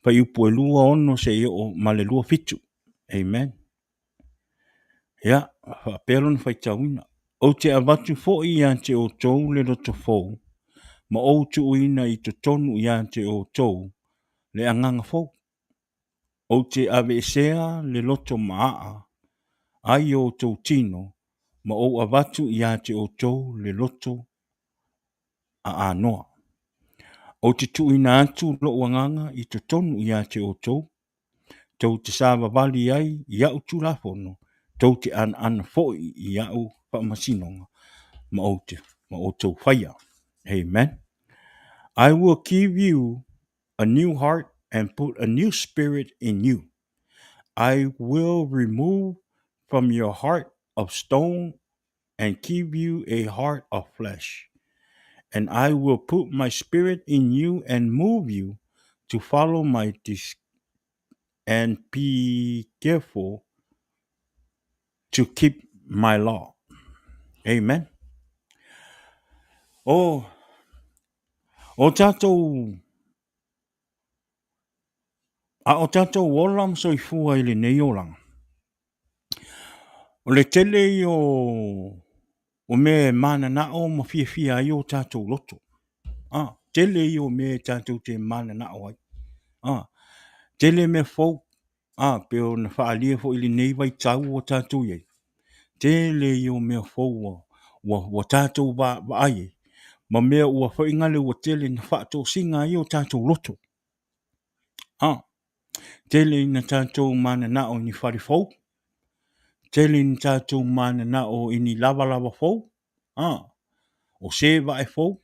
Pai upu e lua ono se i o ma le lua fitu. Amen. Ia. Whaapelo na whaitauina. O te avatu fo i a te o tau le roto fou, ma o tu uina i to tonu i a te o tau le anganga fou. O te ave esea le loto maa, ai o tau tino, ma o avatu i a te o tau le loto a anoa. O te tuina atu lo wanganga i to tonu i a te o tau te sāwa wali ai i au tu la fono, tau te ana foi i au whamasinonga, ma o tau whaia. Amen. I will give you a new heart and put a new spirit in you. I will remove from your heart of stone and give you a heart of flesh. And I will put my spirit in you and move you to follow my and be careful to keep my law. Amen. Oh, o tātou, o tātou wolam so I fua I le nei olanga. O le tele I o me mana na o ma fia I o tātou loto. Tele I o me tātou te mana na o ai. Tele me fau. Pe o na whaalia fo I le nei vai tau o tātou iei. Tele I o me fau wa tātou wa ai. Ma mea ua whaingale ua tele na whaatou singa I o tātou loto. Tele I na tātou mana na o ni whare fau. Tele I na tātou mana na o ini lava fau. O se vai fau.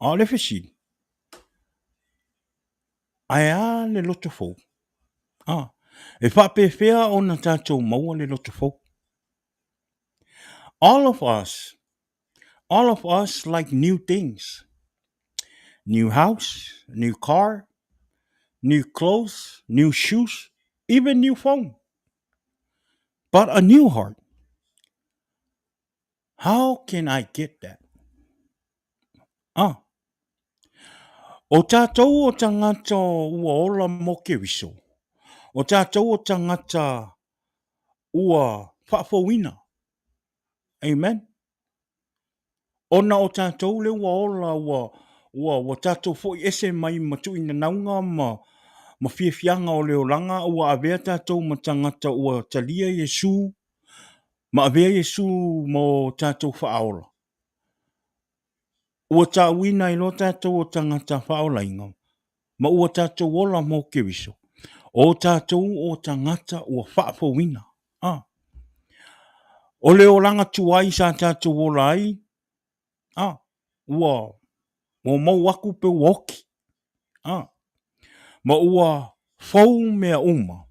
A le whesi. Ai a le loto fau. E whape whea o na tātou maua le loto fau. All of us like new things. New house, new car, new clothes, new shoes, even new phone. But a new heart. How can I get that? O tātou o tangata ua ola mo ke wiso. O tātou o tangata ua whaafowina. Amen. Ona o tātou le ua ola ua tātou fo ese mai matu ina naunga ma fiafianga o leo langa ua avea tātou ma tangata ua talia Yesu ma avea Yesu mo tātou whaaola. Ua tāwina I lo tātou o tangata whaola inga. Ma ua tātou ola mo ke wiso. O tātou o tangata ua whaafowina. O leo langa tuai sa tātou ola ai. Ua mau aku pe woki. Ma ua fau mea uma.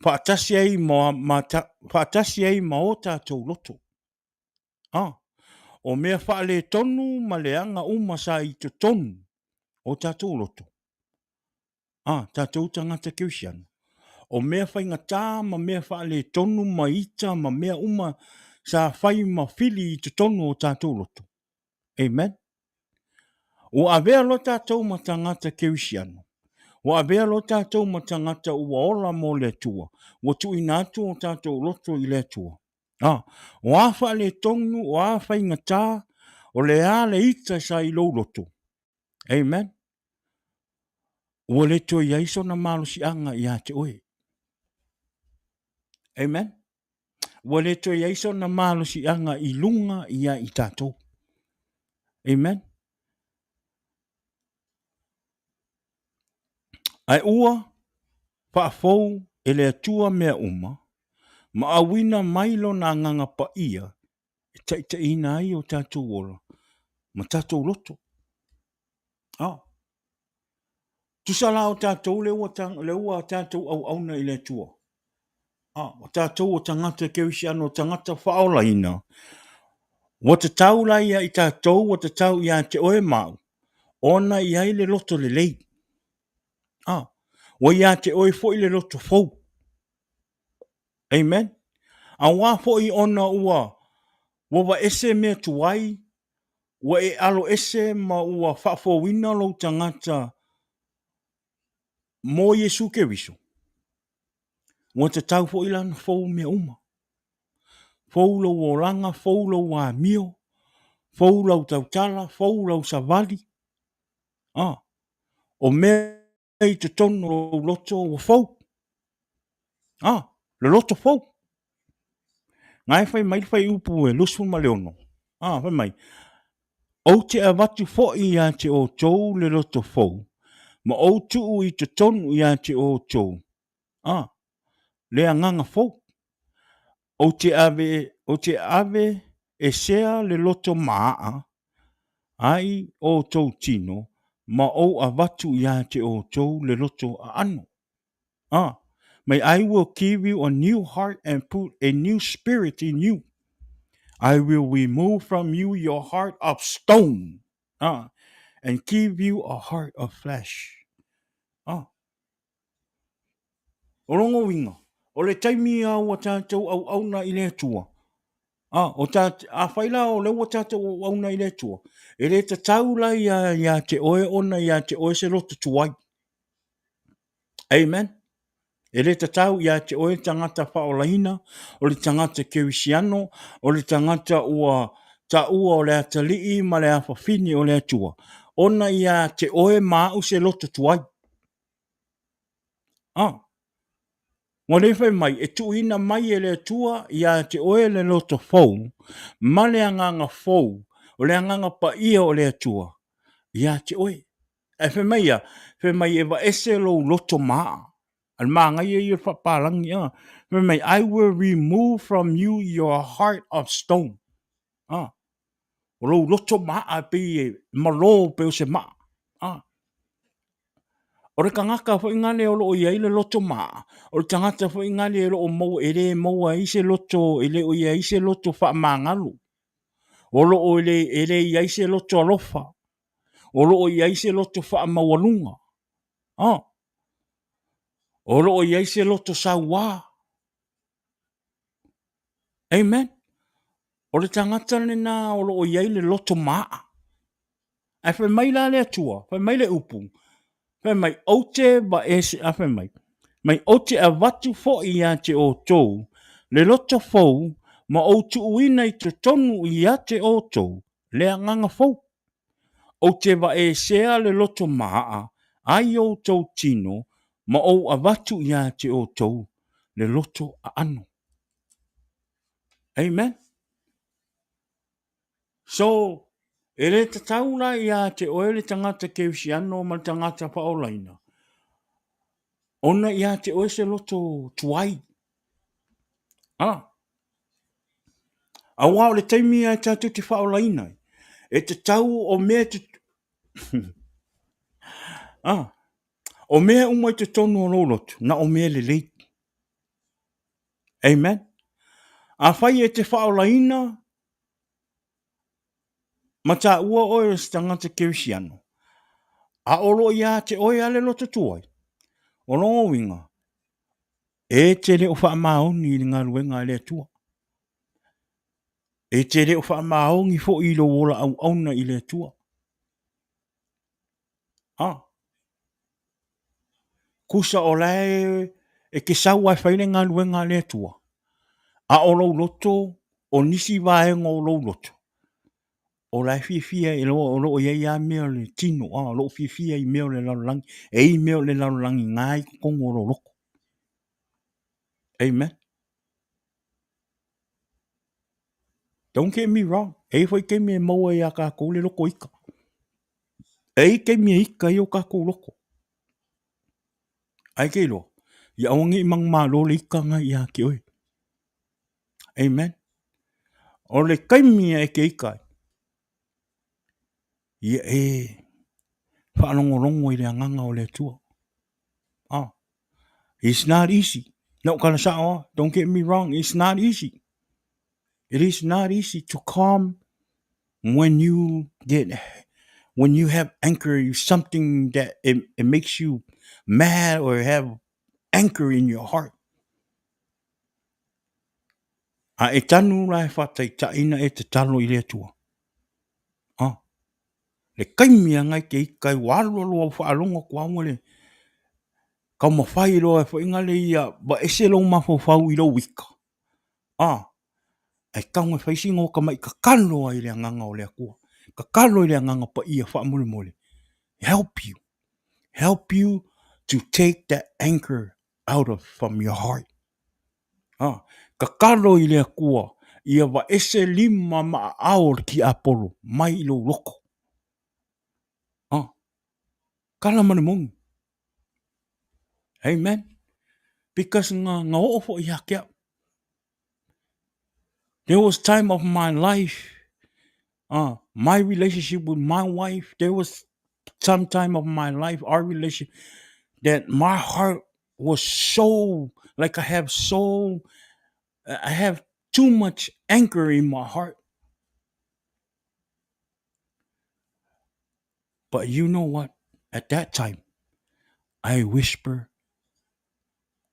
Whaatasi ai ma o tātou loto. O mea whaale tonu ma leanga uma sa I to tonu o tātou loto. Tātou tangata kiusiana. O mea whainga tā ma mea whaale tonu ma ita ma mea uma sa whai ma whili I to tonu o tātou loto. Amen. O avea lo tātou ma tangata kiusiana. O avea lo tātou ma tangata ua ola mo le tua. O tu inatu o tātou loto I le tua. O a whaale tonu, o a whainga tā, o le a le ita sa I lo loto. Amen. Ua le to I aiso na malo si anga I a te oe. Amen. Ua le to I aiso na malo si anga I lunga I a I tātou. Amen. Ai ua, whaafou e le atua mea uma, ma awina mailo na nganga pa ia, e taita ina ai o tātou ola, ma tātou loto. Tusala o tātou le ua tātou au auna I le atua. O tātou o tangata kewisiano o tangata whaola ina. Wa te tau la ia I tātou, wa te tau ia te oe mau. Ona ia I le loto le lei. Wa ia te oe fo I le loto fau. Amen. A wā fo I ona ua. Wa ese mea tuai. Wa e alo ese ma ua whaafowina lo tangata mo Yesu ke wiso. Ua te tau fo ilana fou mea uma. Fou lau o langa, fou lau a mio, fou lau tautala, fou lau savali. O mea i te tono o loto o fou. Le loto fou. Ngai fai mai fai upu e lusu ma leono. Fai mai. O te a watu fo i a te o tou le loto fou. Ma o tuu i te tonu i a te o tou. Le anganga fou. O te ave e sea le loto maa. Ai o tou tino. Ma o a watu i a te o tou le loto a ano. May I will give you a new heart and put a new spirit in you. I will remove from you your heart of stone, and give you a heart of flesh. Orongo winga. O le taimi au a tātou au auna i le tua. O a whaila o le ua tātou au auna i le tua. E le ta taula ia te oe ona ia te oe se roto tuai. Amen. E le ta tau ia te oe tangata whaolaina, o le tangata kerisiano, o le tangata ua o le atalii ma le awhawhini o le atua. Ona ia te oe mau se loto tuai. Mo le whai mai, e tuina mai e le atua ia te oe le loto fou, ma le anganga fou, o le anganga pa ia o le atua. Ia te oe. E whai mai e wa ese lo loto maa. Al manga ye whapalangi May I will remove from you your heart of stone. O lo loto maa pe e malo pe o se maa. O re kangaka fo ingale o lo ia le loto maa. O le tangata fo ingale e lo o mau e le mau a ise loto e le o ia ise loto wha mangalu. O lo o e le ia ise loto alofa. O lo o ia ise loto wha mawalunga. O lo o ia ise loto sawa. Amen. O le tangata le na o lo o ia le loto maa. Ai whai mai la le atua, whai mai le upu. Whai mai ote ba ese a whai mai. Mai ote a watu fo i a te o tou, le loto fou, ma o tu uina i te tonu i a te o tou, le anganga fou. O te wa e sea le loto maa, ai o tou tino, ma o a watu i a te o tou, le loto a ano. Amen. So, e le ta taula i a te oe le tangata keusiano ma tangata paolaina. Ona i a te oe se loto tuai. A wao le taimi a tatu te paolaina. E te tau o mea te... O mea umai te tonu o lolotu, na o mea le lei. Amen. A whai e te paolaina, ma ta ua oe o se tangata keusiano. A olo i a te oe ale loto tuai. O longo winga. E te le o wha maoni i ngā ruenga le tua. E te le o wha maoni fo i lo wola au auna i le tua. Kusa o lai e ke sau ai whaile ngā ruenga le tua. A o lo loto, o nisi vaenga o lo loto. O lai fia e lo o lo ia ia mea le tino, lo fia i mea le lalulangi, e i mea le lalulangi ngai kongo lo loko. Amen. Don't get me wrong. E whai ke me maua i a kako le loko ika. E ke me ika i o kako loko. Ai ke lo. Ia ongi mang ma lo le ika nga i a ke oi. Amen. O le kaimia e ke ika. Ia whaanongorongo i le anganga o le tua. It's not easy. No kana sao, don't get me wrong, it's not easy. It is not easy to calm when you have anger, something that it makes you mad or have anger in your heart. E tanu lai whatai taina e te talo i le tua. Le kaimia ngai ke ikai walo lo whaalonga kua ngole. Kau mawhai loa e whaingale ia, ba ese lo mawhau i lo wika. Ai kaunga whaisingo ka mai ka kalo ai le nganga o le akua. Ka kalo i le nganga pa ia wha mole mole. Help you. Help you to take that anchor out of from your heart. Ka kalo i le akua, ia wa ese lima ma aor ki apolo, mai i lo loko. Kala mana mongi. Amen. Because nga ofo i hakia. There was time of my life, my relationship with my wife, there was some time of my life, our relationship, that my heart was so, like I have too much anchor in my heart. But you know what? At that time, I whisper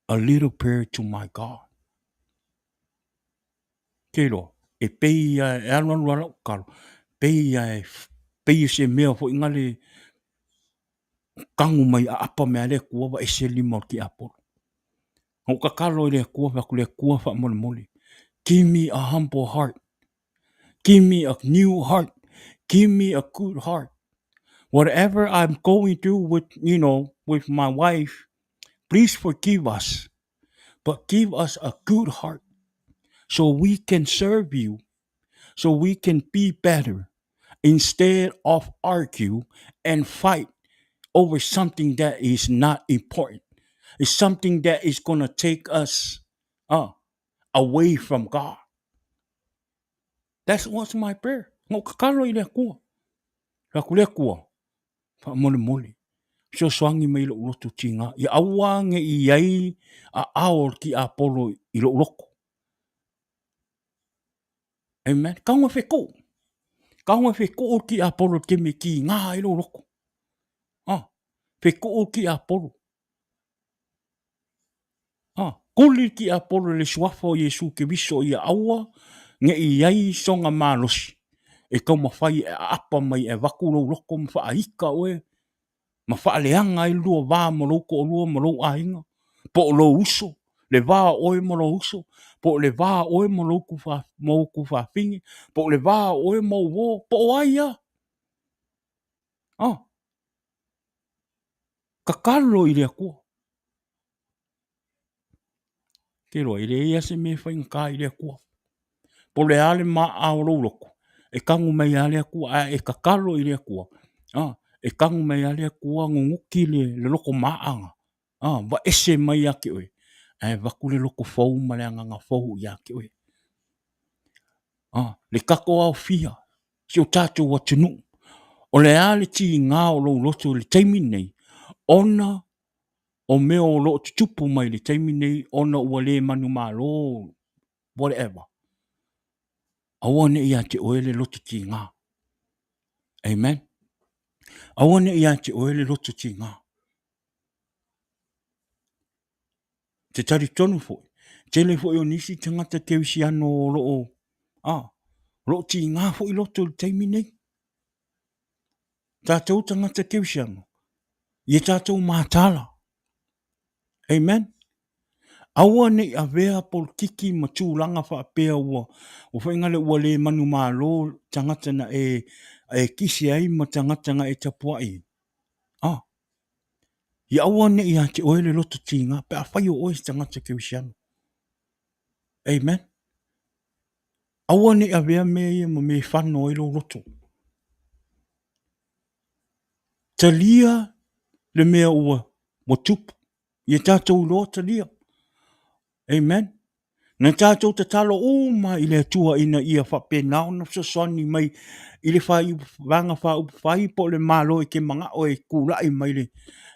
a little prayer to my God. Kero, e pei e anu anu karo, pei se mea fo ingale kangu mai a apa mea le kua wa ese lima ki apolo. Ho ka kalo le kua wa kule kua fa mole mole. Give me a humble heart. Give me a new heart. Give me a good heart. Whatever I'm going through with, with my wife, please forgive us. But give us a good heart so we can serve you, so we can be better instead of argue and fight over something that is not important. It's something that is going to take us away from God. That's what's my prayer. Ngo kakalo i le kua. Ka kule kua. Fa mole mole. So swangi mai lo lotu tinga. I awange i ai a aor ki a polo i lo loko. Amen. Kaunga wheko. Kaunga wheko ki a polo ke me ki ngā i lo loko. Wheko ki a polo. Kuli ki a polo le suafa o Yesu ke viso i a awa. Nge i ai songa mālosi. E kau mawhai e apa mai e waku lo loko mwha aika oe. Mawha leanga i lua wā maloko o lua malo a inga. Po lo uso. Le wā oe malo uso. Po le wā oe maloku wha fingi. Po le wā oe mau wō. Po aia. Ka kalo i rea kua. Ke roa i rea se me whainga ka i rea kua. Po le ale ma a o loko. E kangu mai a rea kua. E ka kalo i rea kua. E kangu mai a rea kua ngunguki le loko maanga. Wa ese mai ake oe. E waku le loko fau ma le anganga fau i ake oe. Le kako au fia. Si o tātou wa tunu. O le ale ti ngā o lo loto le taimi nei. Ona o mea o lo tutupu mai le taimi nei. Ona ua le manu malo. Whatever. Awane i ate oe le loto ti ngā. Amen. Awane i ate oe le loto ti ngā. Te tari tonu fo. Te le fo o nisi tangata ke wisi ano o lo o. Lo ti ngā fo i loto le taimi nei. Tātou tangata ke wisi ano. Ie tātou mātala. Amen. Awa nei a vea pol kiki ma tūlanga wha apea ua. O whaingale ua le manu mālo tangata na e kisi ai ma tangata nga e tapua i. I awa nei a te oe le loto tinga. Pe a whai o oe tangata ke wisiano. Amen. Awa nei a vea mea ia ma me whano e lo loto. Talia le mea ua. Wa tupu. Ie tātou loa talia. Amen. Nā tātou te talo ma i le tua ina ia whape nao na sasoni mai i le whai wanga wha upu whai po le malo i ke manga o e kūrai mai le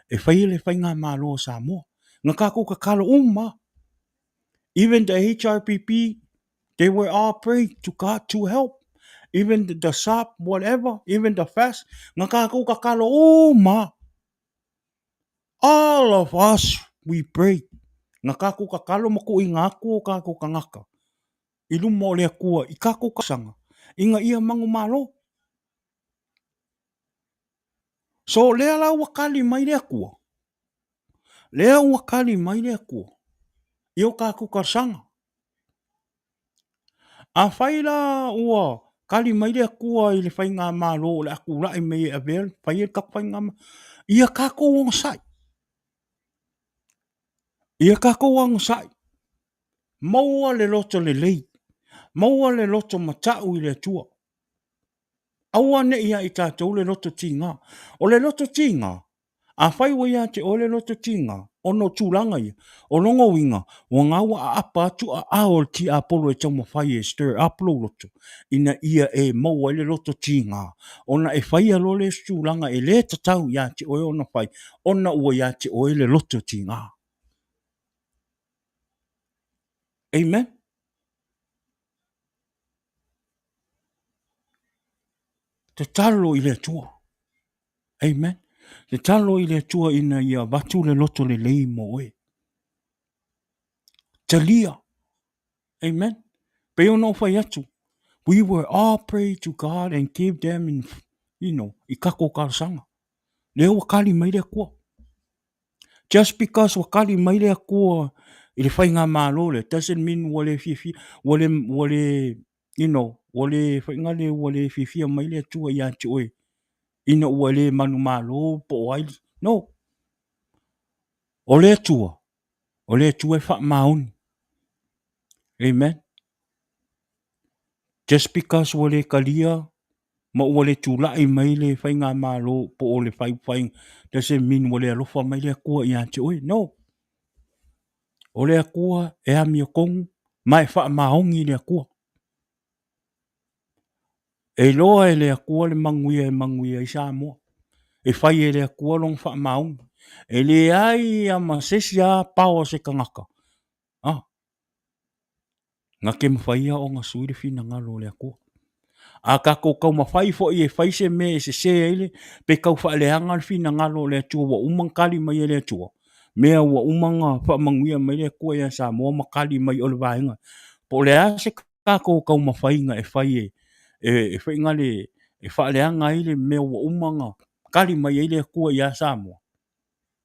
e whai le whai ngā malo sa mua. Ngā kako ka kalo ma. Even the HRPP, they were all praying to God to help. Even the SAP, whatever, even the fast, ngā kako ka kalo ma. All of us, we pray. Ngā kako ka kalo mako i ngā kua kako ka ngaka. I luma o lea kua, i kako ka sanga. Inga ia mangu malo. So lea lau wakali mai lea kua. Lea ua kali mai lea kua. Io kako karsanga. A whaila ua kali mai lea kua i le whai ngā mālo o le aku rai mei e avel, whai e kak whai ngā ia kako wang sai. Ia kako wang sai. Maua le loto le lei. Maua le loto matau i le tua. Aua ne ia i tātou le loto tinga. O le loto tinga, a whai wa ia te o le loto tinga, o no tūlanga ia, o longo winga, o ngā wa a apa atu a ao ti a polo e tau mawhai e stir up lo loto. Ina ia e maua le loto tinga. Ona e whai alo le tūlanga e le tatau ia te o ona whai, ona ua ia te o le loto tinga. Amen. Te talo i le tua. Amen. Te talo i le tua ina ia watu le loto le lei mo e. Talia. Amen. Pe ono whai atu. We were all pray to God and give them in, i kako karsanga. Leo wakali mai lea kua. Just because wakali mai lea kua i le whai ngā mālole, doesn't mean wale fifi, wale, wale whai ngale wale fifi mai lea tua i ati oe. Ina ua le manu mālo po o aili. No. O le tua. O le tua e wha mauni. Amen. Just because wale kalia, ma wale tūlai mai le whai ngā mālo po o le whai, doesn't mean wale alofa mai le kua i ate oe. No. O le kua e ami o kongu, mai wha maongi le kua. E loa e le kua le manguia i Samoa. E whai e le kua long wha maongi. E le ai a masesi a pao se kangaka. Nga ke mawhaia o ngā suire fina ngalo le kua. A ka kau mawhai fo i e whai se me e se eile, pe kau wha le anga fina ngalo le tua wa umangkali mai le tua. Mea wa umanga wha manguia mai le kua ia sa mua makali mai o le vaenga. Po le a se ka kau mawhai nga e whai e whai ngale e wha le anga ile mea wa umanga kali mai le kua ia sa mua.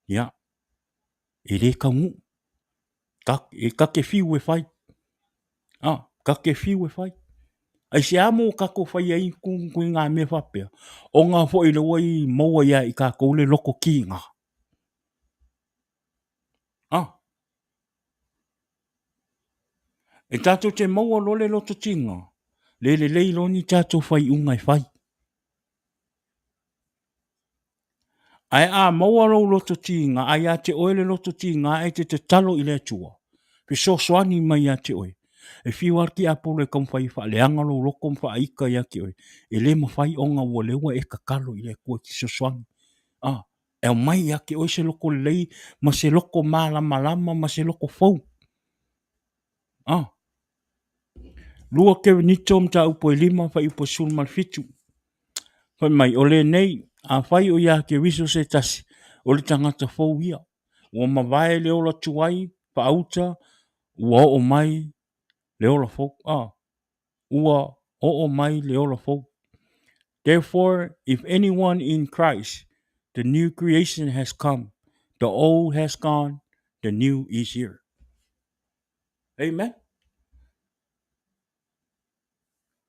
Ia. E le kaungu. E ka ke fiu e whai. Ka ke fiu e whai. Ai se amo kako whai ai kui ngā mea whapea. O ngā fo i lewa i maua ia i kako le loko ki ngā. E tātou te maua lo le loto tinga. Le leilo ni tātou whai unga i whai. Ai a maua lo loto tinga, ai a te oe le loto tinga, ai te talo i le tua. Pe so soani mai a te oe. E whiwar ki apo le kam whai wha le angalo lokom wha aika ia ki oe. E le ma whai o ngā ua lewa e kakalo i le kua ki so soani. E o mai ia ki oe se loko lei, ma se loko malama, ma se loko fau. Lua ke nito mta upo e lima, whai upo sulmal fitu. Whai mai, o le nei, a whai o ia ke wiso se tasi, o le tangata fau ia. Ua mawae le ola tuai, pa auta, ua o mai, le ola fau. Ua o mai le ola fau. Therefore, if anyone in Christ, the new creation has come, the old has gone, the new is here. Amen.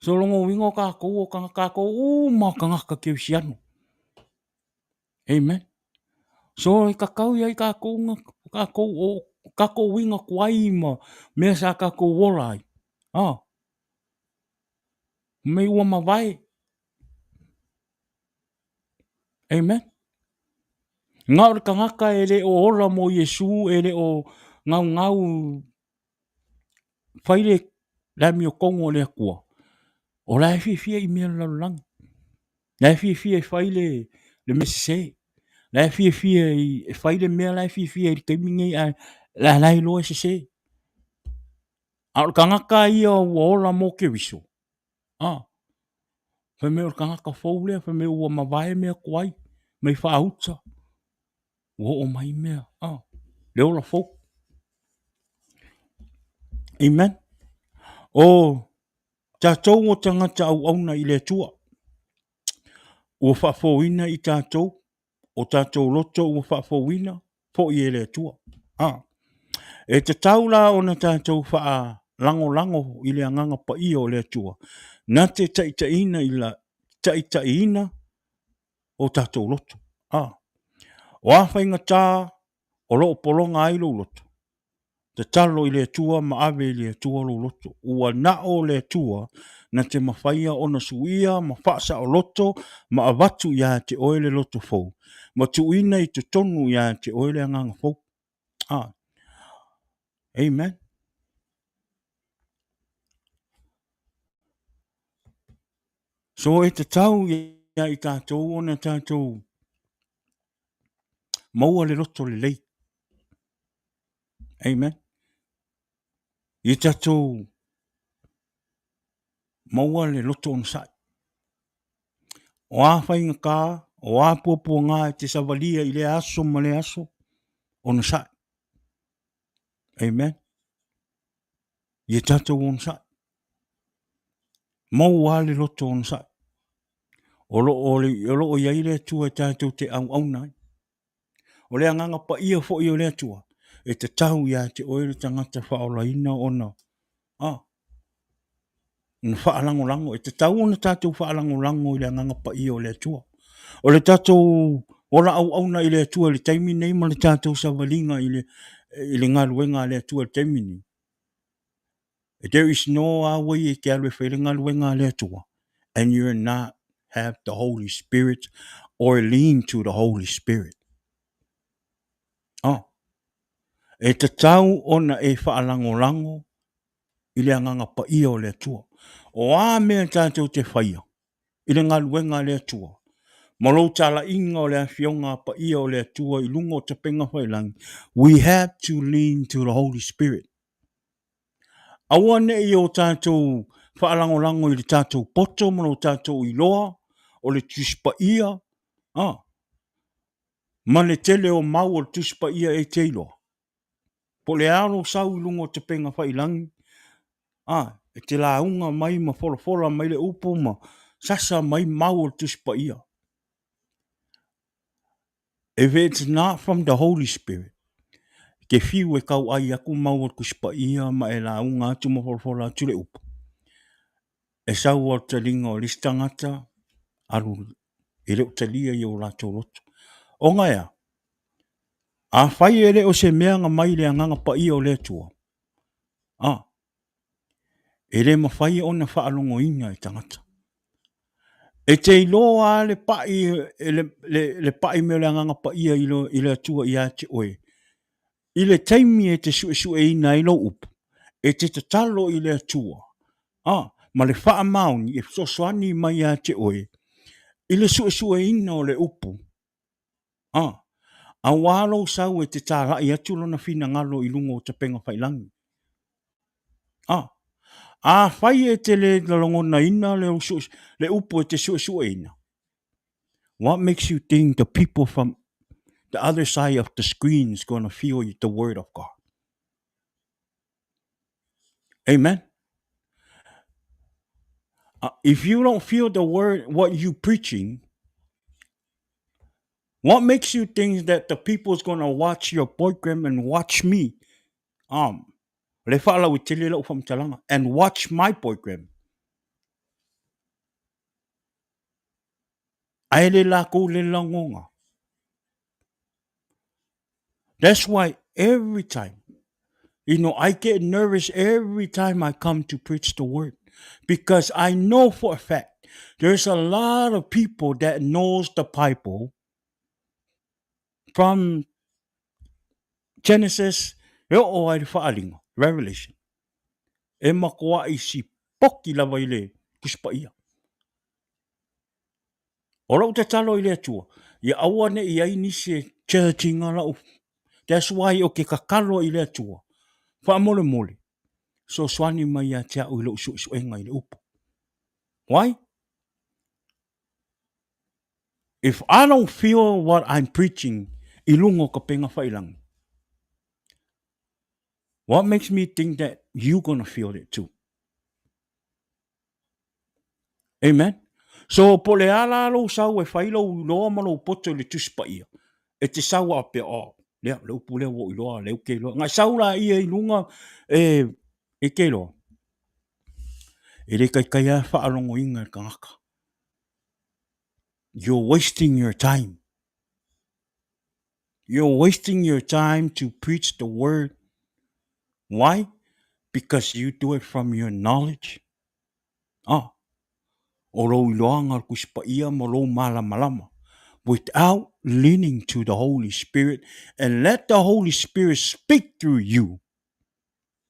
So longo wingo kako o kako ma kangaka ke usiano. Amen. So i kakau ia i kako winga kuai ma mea sa kako wolai. Mei ua mawai. Amen. Ngau re kangaka e le o ola mo Yesu e le o ngau whaile lami o kongo le kua. O lai fia i mea lalang. Lai fia i whaile le mesese. Lai fia i whaile mea lai fia i keimingi a la lai loa sese. Au kangaka ia o ola mo ke wiso. Whai mea o kangaka whaulea, whai mea ua mawai mea kuai. Mei whaauta. O mai mea. Le ola fau. Amen. Tātou o tangata au auna i le tua. Ua whaafouina i tātou. O tātou loto ua whaafouina. po i ele tua. E te taula o na tātou wha lango i le anganga pa i o le tua. Nā te taitaina i la taitaina o tātou loto. O awhainga tā o loo polonga ai lo loto. Te talo i le tua ma ave i le tua lo loto. Ua na o le tua na te mawhaia o na suia, ma whaasa o loto, ma avatu ia te oele loto fau. Ma tuina i te tonu ia te oele anganga fau. Amen. So e te tau ia i tātou o na tātou maua le loto le lei. Amen. I tātou maua le loto on sai. O a whainga kā, o a puapua ngā e te savalia i le aso ma le aso, on sai. Amen. I tātou on sai. Maua le loto on sai. O lo iai le tua tātou te au nai. O le anganga pa ia fo i o le tua. E te tau ia te oere tangata whaolaina ona. Na whaalango. E te tau ona tātou whaalango i le anganga pa ia o le tua. O le tātou ora au na i le tua le taimi nei ma le tātou savalinga i le ngaluenga le tua le taimi nei. There is no way e ke alwe whele ngaluenga le tua. And you're not have the Holy Spirit or lean to the Holy Spirit. E te tau ona e whaalango i le anganga pa ia o le tua. O a mea tātou te whaia. I le ngaluenga le tua. Malo tala inga o le awhionga pa ia o le tua i lungo te penga whailangi. We have to lean to the Holy Spirit. Awa ne i o tātou whaalango i le tātou poto, malo tātou i loa, o le tuspa ia. Ma le tele o mau o le tuspa ia e te iloa. Po le aro sau i lungo te penga whailangi. E te launga mai ma fola mai le upo ma sasa mai mau o le tuspa ia. If it's not from the Holy Spirit, ke fiu e kau ai aku mau o kuspa ia ma e launga atu ma fola atu le upo. E sau o te ringa o listangata, aru e leo te lia i o la toloto. O ngaia, a whai e leo se meanga mai le anganga pa ia o le tua. E le ma whai o na whaalongo inga i tangata. E te iloa le pai me le anganga pa ia i le tua i ate oe. I le taimi e te sue ina i lo upu. E te talo i le tua. Ma le wha mauni e soani mai ate oe. I le sue ina o le upu. A walo sau e te tāra i atu lona fina ngalo i lungo o te penga whailangi. A whai e te le lalongona ina le upu e te sue ina. What makes you think the people from the other side of the screen is going to feel the word of God? Amen. If you don't feel the word, what you preaching, what makes you think that the people is going to watch your program and watch me? Le whaala wi tele lau whamtalanga, and watch my program. Ai le lako le langonga. That's why every time, I get nervous every time I come to preach the word. Because I know for a fact, there's a lot of people that knows the Bible from Genesis, Revelation. E makoa I si poki lava I le kuspa ia. O lau te talo I le atua. Ia awane I aini se churchinga lau. That's why o ke kakalo I le atua. Wha mole. So swani mai a te au I lau suenga I le upo. Why? If I don't feel what I'm preaching, ilungo ka penga whailangi. What makes me think that you're going to feel it too? Amen? So, po le ala lo sau e whailo loa malo poto le tuspa ia. E te sau a pe o. le upu le wo iloa le uke lo nga saula ia i lunga e ke lo e le kai kai a whaalongo inga ka ngaka. You're wasting your time. You're wasting your time to preach the word. Why? Because you do it from your knowledge. Ah, o lo iloa ngal kuspa ia mo lo malama without leaning to the Holy Spirit and let the Holy Spirit speak through you.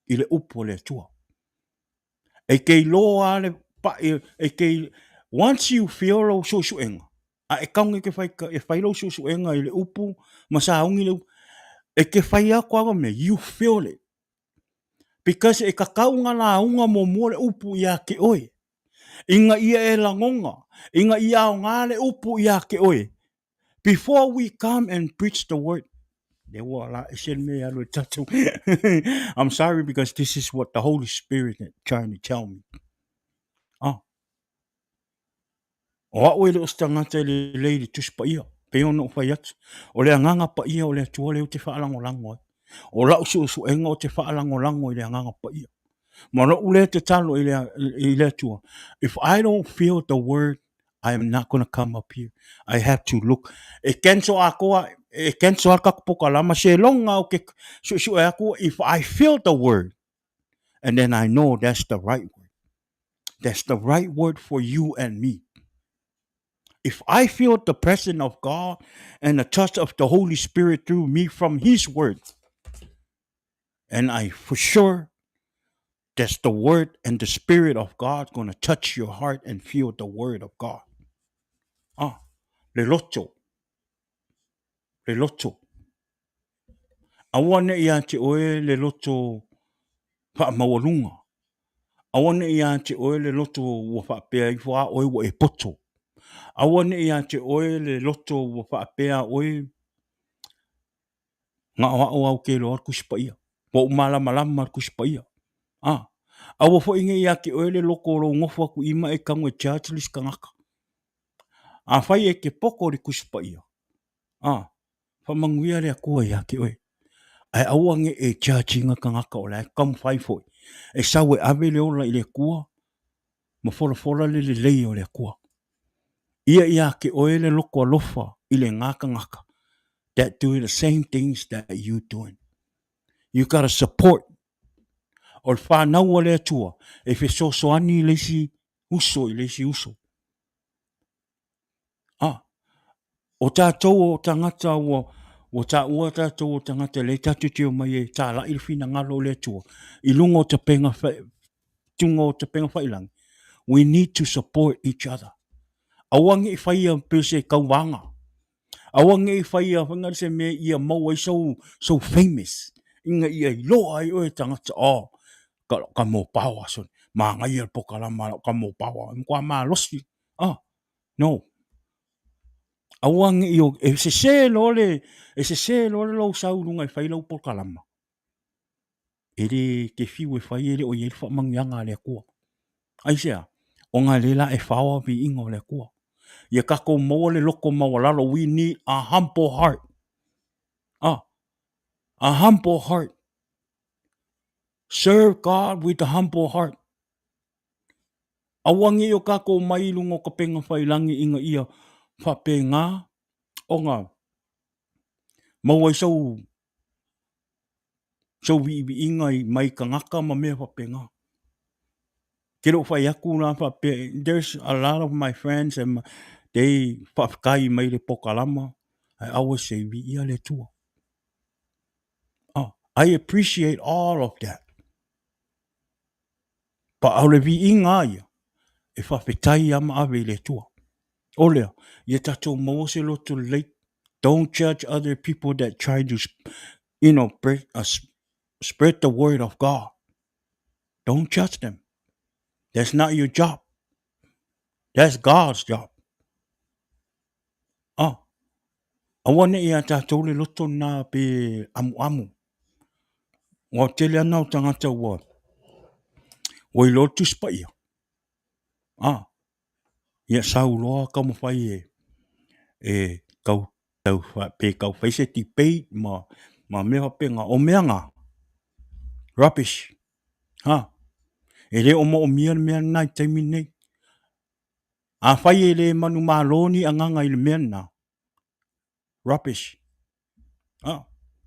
Ile upo le tua. E kei loa le pa e kei once you feel lo so enga. A e kaunga ke fai lo so enga ile upu masaungi le e ke fai a kwa me you feel it. Because e kakaunga la unga mo mo le upu ia ke oe. Inga ia e langonga. Inga ia o ngale upu ia ke oe. Before we come and preach the word, I'm sorry because this is what the Holy Spirit is trying to tell me. Ah, o we lo stangata le lady tus pa ia. Pe ono fa yat. O le nganga pa ia o le tua le te fa lango lango. O la usu enga o te fa lango lango le nganga pa ia. Mano ule te talo ile tua. If I don't feel the word, I am not going to come up here. I have to look. E kenso ako e kenso aka poka lama se longa o ke su ako if I feel the word, and then I know that's the right word. That's the right word for you and me. If I feel the presence of God and the touch of the Holy Spirit through me from His word, and I for sure that's the word and the Spirit of God going to touch your heart and feel the word of God. Ah, le loto. Le loto. Awane ia te oe le loto wha mawalunga. Awane ia te oe le loto wa wha pea i wha oe wa e poto. Awane ia te oe le loto wa wha pea oe ngā oa o au ke loa kuspa ia. Wa umala malama kuspa ia. Ah, awa fo inge ia ke oe le loko ro ngofa ku ima e kango e churchlis ka ngaka. A whai e ke poko ri kuspa ia. Ah, whamanguia lea kua ia ke oe. Ai awange e charginga ka ngaka o lai kam whai foi. E sawe ave le ola i le kua. Ma fola le lei o le kua. Ia ke oe le loko alofa i le ngaka ngaka. That doing the same things that you doing. You gotta support. O le whanau o le atua. E fe so ani le si uso i le si uso. Ah. O tātou o tangata o tā ua tātou o tangata le tatu teo mai e tā la il fina ngalo le tua. I lungo te penga tunga o te penga whailang. We need to support each other. Awange I whaia pese kauwanga. Awange I whaia whangar se me ia mau ai so famous. Inga ia I loa ai oe tangata o. Ka mō pawa son. Mā ngai al pokalama ka mō pawa. Mkwa mā losi. Ah, no. Awange I o e se lole lo saurunga I whailau pokalama. Ere ke fiu e whai ere o i elfa mangianga le kua. Aisea, o ngā lela e whawa vi ingo le kua. Ia kako maua le loko maua lalo, we need a humble heart. Ah, a humble heart. Serve God with a humble heart. Awange o kako mailungo ka penga whailangi inga ia whape ngā o ngā. Maua I so vi inga I mai ka ngaka ma mea whape ngā. Kero whai aku nā whape, there's a lot of my friends and they whapkai mai le pokalama. I always say, vi ia le tua. Oh, I appreciate all of that. But aure vi inga ia, e whawhetai ama ave le tua. Olea, ia tatou maua se loto late. Don't judge other people that try to, spread the word of God. Don't judge them. That's not your job. That's God's job. Ah, awane ia tatou le loto na pe amu. Wa tele ana o tangata ua. Wa I lotu spa ia. Ah, ia sauloa ka mawhai e kau tau fa pe kau fa se ti pe ma me fa pe nga o me nga rubbish ha e le o mo o mia me na te mi nei a fa ye le manu maloni anga nga ile me na rubbish ha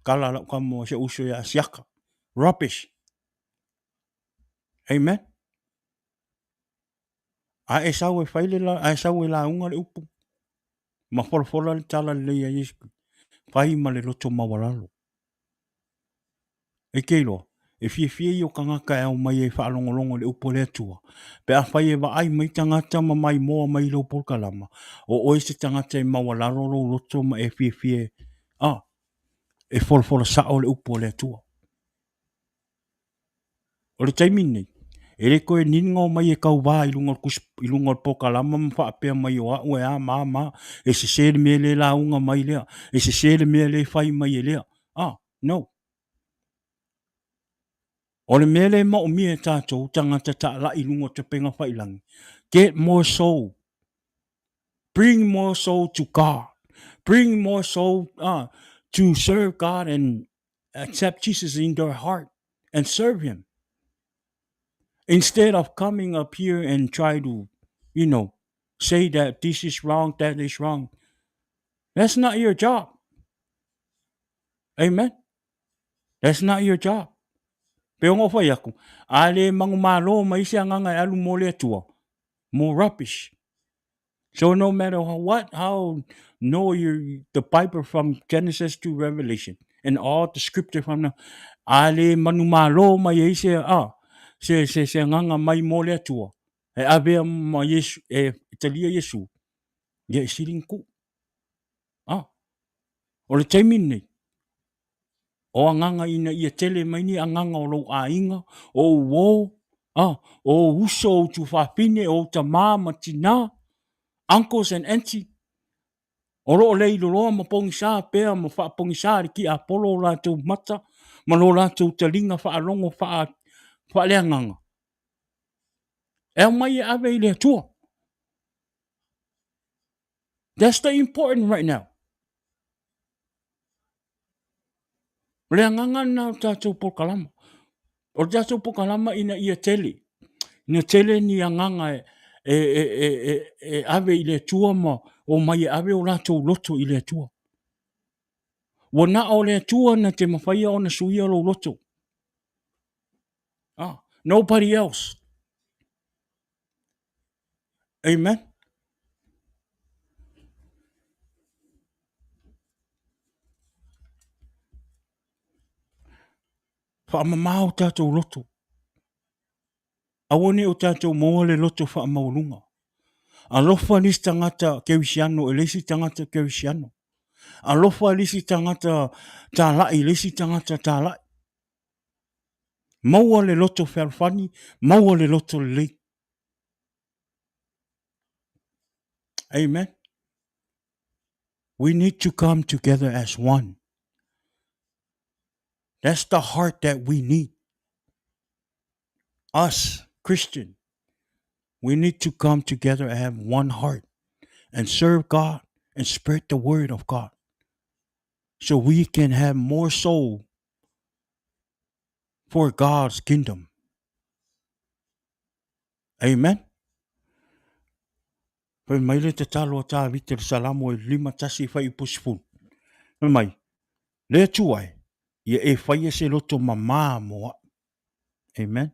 kala la ka mo se uso ya siaka rubbish amen a e sa we fa ile la a sa we la unga le upu ma fola le tala le ya yesu fai ma le loto ma walalo e keilo e fie yo kanga ka e o mai e whaalongolongo le upo le atua. Pe a whai e wa ai mai tangata ma mai moa mai lo polkalama. O oi se tangata e maua laroro loto ma e fie. E fola sao le upo le atua. O le taimini. E le koe ningo mai e kau wā i lunga polkalama ma wha apea mai o au e a ma. E se sere mea le la unga mai lea. E se sere mea le whai mai e lea. No. O le mele ma o mie tātou tangata ta la i lungo te penga whailangi. Get more soul. Bring more soul to God. Bring more soul to serve God and accept Jesus in their heart and serve Him. Instead of coming up here and try to, say that this is wrong, that is wrong. That's not your job. Amen? That's not your job. Pe ongo whai aku. Ale mangu malo mai se anganga e alu mo le atua. More rubbish. So no matter how know the Bible from Genesis to Revelation and all the scripture from the ale manu malo mai se nganga mai mole atua. E ave ma Yesu e talia Yesu. Ye siringku. O le taimini. O nganga ina ia tele mai ni nganga o lo ainga o wo o uso tu fafine o ta mama tina uncles and auntie o lo le lo ma pong sa pe ma fa pong sa ki a polo la tu mata ma lo la tu telinga fa alongo fa le nganga e mai ave le tu. That's the important right now. Le nganga na ta tu po kalama o ta tu po kalama ina ia tele ni tele ni nganga ave ile tua ma o mai ave o la tu loto ile tua. Wana o le tua na te mawhaia o na suia lo loto. Nobody else. Amen. Whaamamau tātou loto. Awane o tātou moa le loto whaamaurunga. A lofa lisi tangata kewisiano e lesi tangata kewisiano. A lofa lisi tangata tā lai, lesi tangata tā lai. Maua le loto wherwhani, maua le loto le lei. Amen. We need to come together as one. That's the heart that we need. Us, Christian, we need to come together and have one heart and serve God and spread the word of God so we can have more soul for God's kingdom. Amen. Poi mai le te talo ta vitel salamo e lima tasi fai pusfun. Mai, le tuai, ia e fai se loto mama moa. Amen.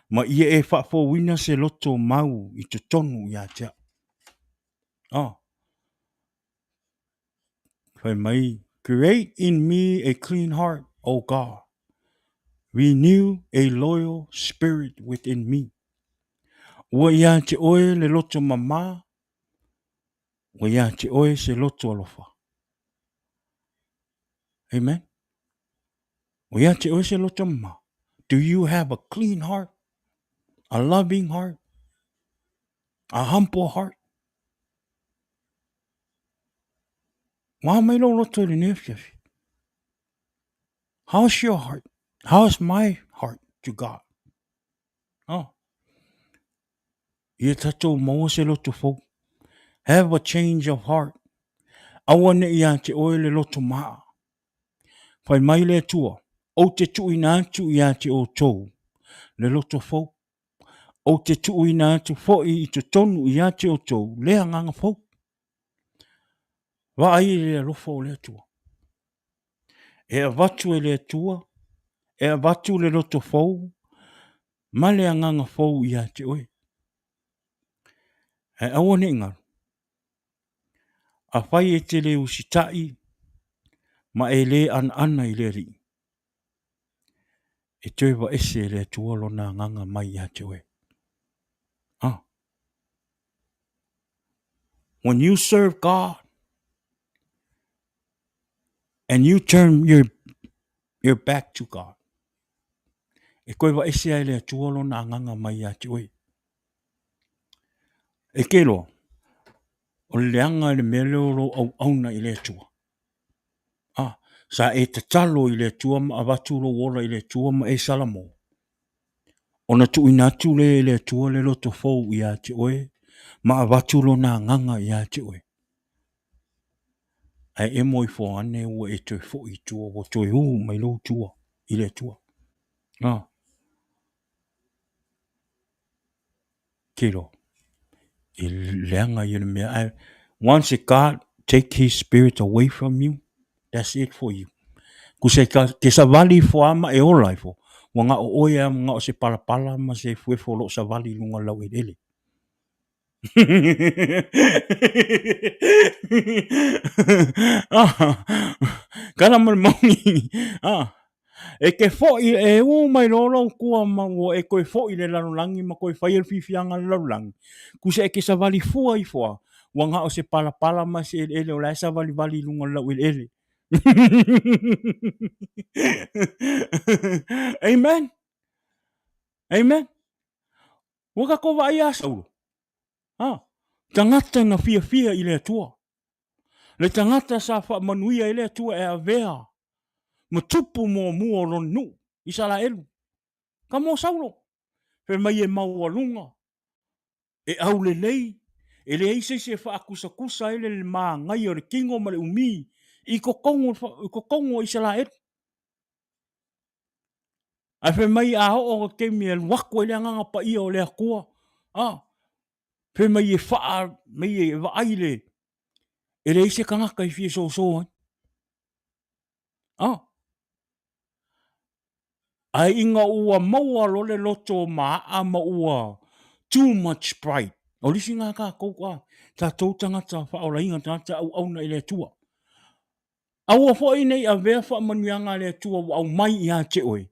Ma ia e fa fo wina se loto mau i te tonu ia tea. Poi mai, create in me a clean heart, O God. Renew a loyal spirit within me. Ua ia te oe le loto mama, ua ia te oe se loto alofa. Amen. Ua ia te oe se loto mama. Do you have a clean heart? A loving heart? A humble heart? Wa mai lo loto le nefiafi. How's your heart? How's my heart to God? Ia tatou maua se loto fou. Have a change of heart. Aua ne ia te oe le loto maa. Whai mai le tua. O te tui nā atu ia te o tau. Le loto fau. O te tui nā atu foi i te tonu ia te o tau. Lea nganga fau. Wa ai le lofo le tua. E a watu e le tua. E a watu le loto fau. Ma le nganga fau ia te oe. E aua ne ingaru. A whai e te le usitai. Ma e le ana i le ri. E te wa ese le tua lona nganga mai ia te oe. When you serve God and you turn your back to God, e koe wa ese ai le tuolo na nganga mai a te oe. E kelo, o le anga le meleo au auna i le tua. Sa e te talo i le tua ma avaturo wola i le tua ma e salamo. Ona tu inatu le tua le loto fau i a te oe, ma avaturo na nganga i a te oe. Ai e moi fo ane ua e toi fo i tua, wo toi mai lo tua i le tua. Kilo. Once God take his spirit away from you, that's it for you. Kuse ke sa vali fo ama e o laifo. Wanga o oia mga o se palapala ma se fue fo lo sa vali lunga lau e dele. Kana mal mongi. E ke fo i e u mai lolo kua mango e koe fo i le lanulangi ma koe whai fianga le lanulangi. Kuse e ke sa vali fua i fua. Wanga o se palapala ma se ele o la sa vali lunga lau ele. Amen. Amen. Waka ko wa ia sau. Tangata na fia i le tua. Le tangata sa fa manuia i le tua e a vea. Ma tupu mo mua lo nu. Isala elu. Ka mo saulo. Fe mai e maua lunga. E au le lei. E le eise se fa akusa ele le maa ngai o le kingo ma le umi. I ko kongo isala elu. Ai fe mai a o ke mi el wako le nganga pa ia o le akua. Fe mai e faa, mai e wa aile. E le ise kangaka i fie so. Ai inga ua maua lo le loto maa ma ua too much pride. O lisi ngā ka kouka. Ta tau tangata wha o la inga tangata au auna i le tua. Aua fo i nei a vea wha manuanga le tua au mai i a te oe.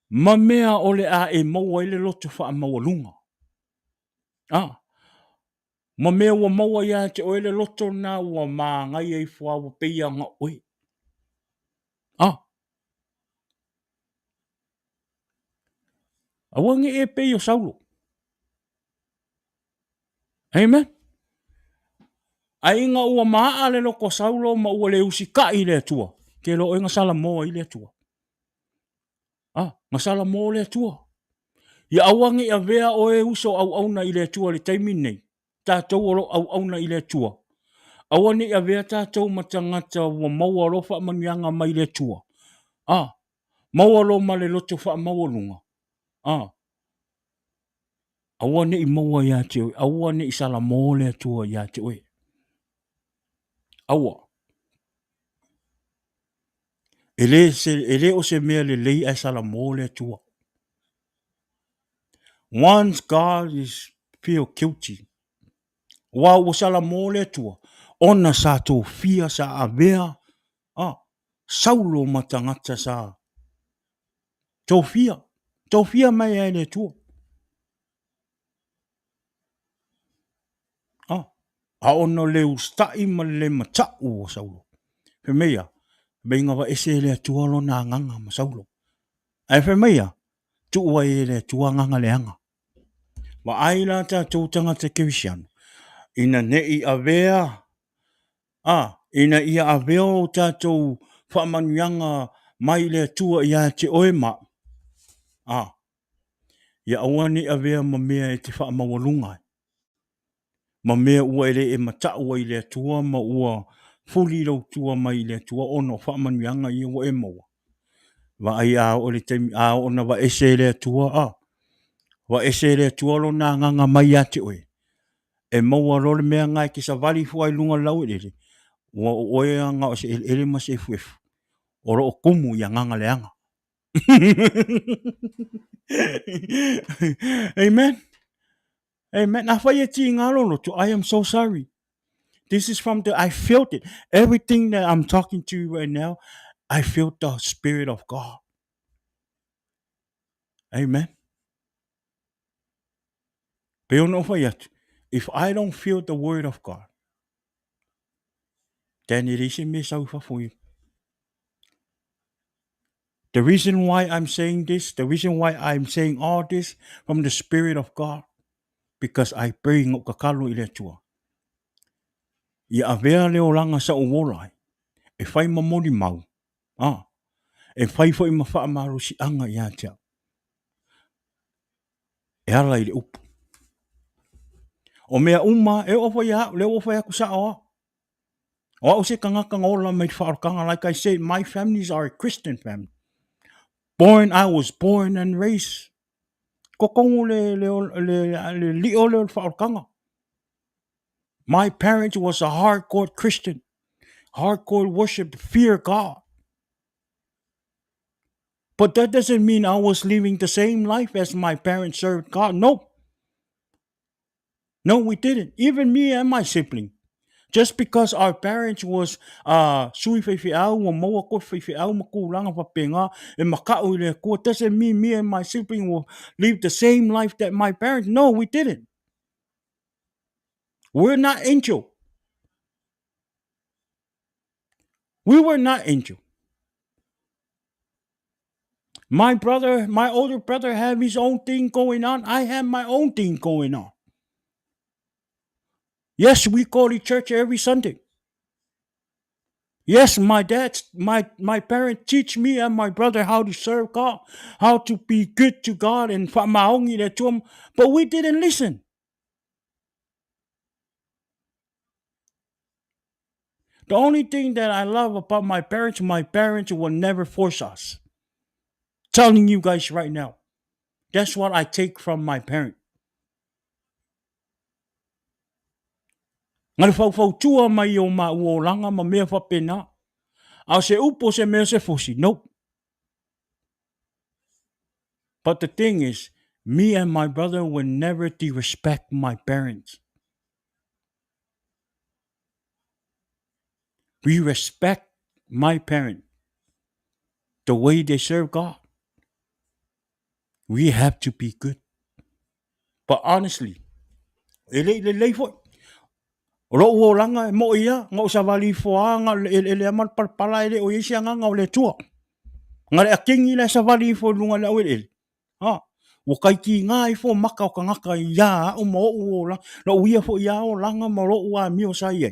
Ma mea o le a e maua i le loto wha maua lunga. Ma mea ua maua i a te oe le loto na ua maa ngai e fua ua peia nga oe. Awa nge e pei o saulo. Amen. A inga ua maa le loko saulo ma ua le usika i le tua. Ke lo inga sala moa i le tua. Nga sala moa le tua. Ia awange a vea o e uso au auna i le tua le taimi nei. Tātou olo au auna i le tua. Awane a vea tātou matangata ua maua lo wha manianga mai le tua. Maua lo ma le loto wha maua lunga. Awane i maua ia te oe. Awane i sala moa le tua ia te oe. Awa. Ele o se mea le lei ai sala moa le tua. Once God is feel guilty. Wa o sala moa le tua. Ona sa tō fia sa a vea. Saulo matangata sa. Tō fia. Tō fia mai ai le tua. A ono le ustai ma le matau o saulo. Fe mea. Benga wa ese le tua lo na nganga ma saulo. Ai fe mea. Tu ua e le tua nganga le anga. Wa aila ta tōtanga te kewisiano. Ina nei a vea. Ina ia a vea o tātou whamanuanga mai le tua ia te oe ma. Ia awane a vea ma mea e te whamawalunga. Ma mea ua ele e mata ua i le atua ma ua fuli lau tua mai i le atua ono wha manuianga i ua e maua. Wa ai a o le taimi a o na wa ese le atua a. Wa ese le atua lo na nganga mai ate oe. E maua lo le mea ngai ki sa vali fua i lunga lau ele. Ua o oe anga o se ele ma se fuefu. Oro o kumu i nganga le anga. Amen. Amen. Na whai e ti ngalo no to I am so sorry. This is from I felt it. Everything that I'm talking to you right now, I felt the Spirit of God. Amen. Pero no whai atu. If I don't feel the Word of God, then it isn't me so for you. The reason why I'm saying this, the reason why I'm saying all this from the Spirit of God, because I pray ngok kakalo i le tua. Ia avea leo langa sa uolai. E whai mamori mau. E whai fo i mawha amaru si anga i atea. E ala i le upu. O mea uma e ofa ia, leo ofa ia kusa oa. O au se kangaka ngola mai whaarukanga, like I said, my families are a Christian family. I was born and raised. Kokongo le lio le whaarukanga. My parents was a hardcore Christian. Hardcore worship, fear God. But that doesn't mean I was living the same life as my parents served God. No. No, we didn't. Even me and my sibling. Just because our parents was sui whaiwhiau o maua ko whaiwhiau ma kūranga whapenga e makau le ko doesn't mean me and my sibling will live the same life that my parents. No, we didn't. We're not angel. We were not angel. My older brother have his own thing going on. I have my own thing going on. Yes, we go to church every Sunday. Yes, my parents teach me and my brother how to serve God, how to be good to God and whamaongi le tuam, but we didn't listen. The only thing that I love about my parents will never force us. Telling you guys right now. That's what I take from my parents. Ngari fau tua mai o ma uolanga ma mea whapena. Au se upo se mea se fusi. Nope. But the thing is, me and my brother will never disrespect my parents. We respect my parents. The way they serve God. We have to be good. But honestly, le foi. Ro o langa mo ia, ngo sa vali foa nga le amal pala ele o isi nga o le tua. Nga le akingi le sa vali fo lunga le o ele. O kai ki nga i fo maka o kangaka ia o mo o la. Lo uia fo ia o langa mo ro ua mi o sa ia.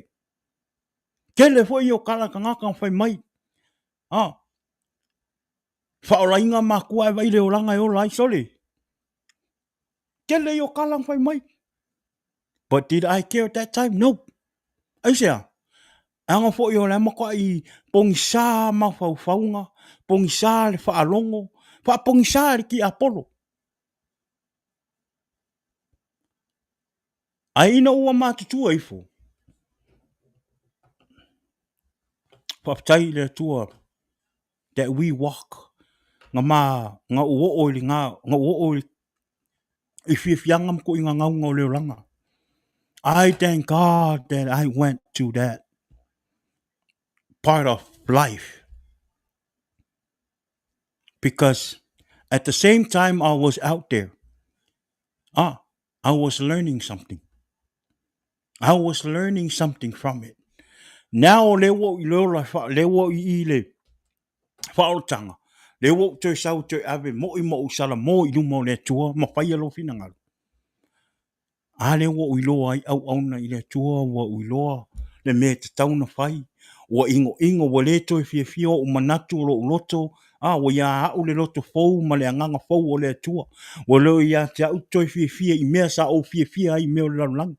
Kele fo i o kala kangaka fai mai. Fa o lainga makua e vai le o langa e o lai sole. Kele i o kala fai mai. But did I care at that time? Nope. Aisea. Anga fo i o le mako i pongisa ma faufaunga, pongisa le whaalongo, pongisa le ki Apollo. Ai ina ua mātutua i fo. Whaptai le tua that we walk. Nga uo oili nga uo oili i whiwhianga mko i nga ngaunga o leo langa. I thank God that I went to that part of life. Because at the same time I was out there, I was learning something. I was learning something from it. Now le wo I le whaotanga. Le wo te sau te ave mo I usala mo I lumo le tua ma whai alo finanga. A le wo I loa ai au auna I le tua wo I loa le me te tauna whai. Wa ingo wa le to fia o manatu lo loto. Wa ia au le loto fou ma le anganga fou o le tua. Wa lo ia te au to fia I mea sa o fia I mea o lang.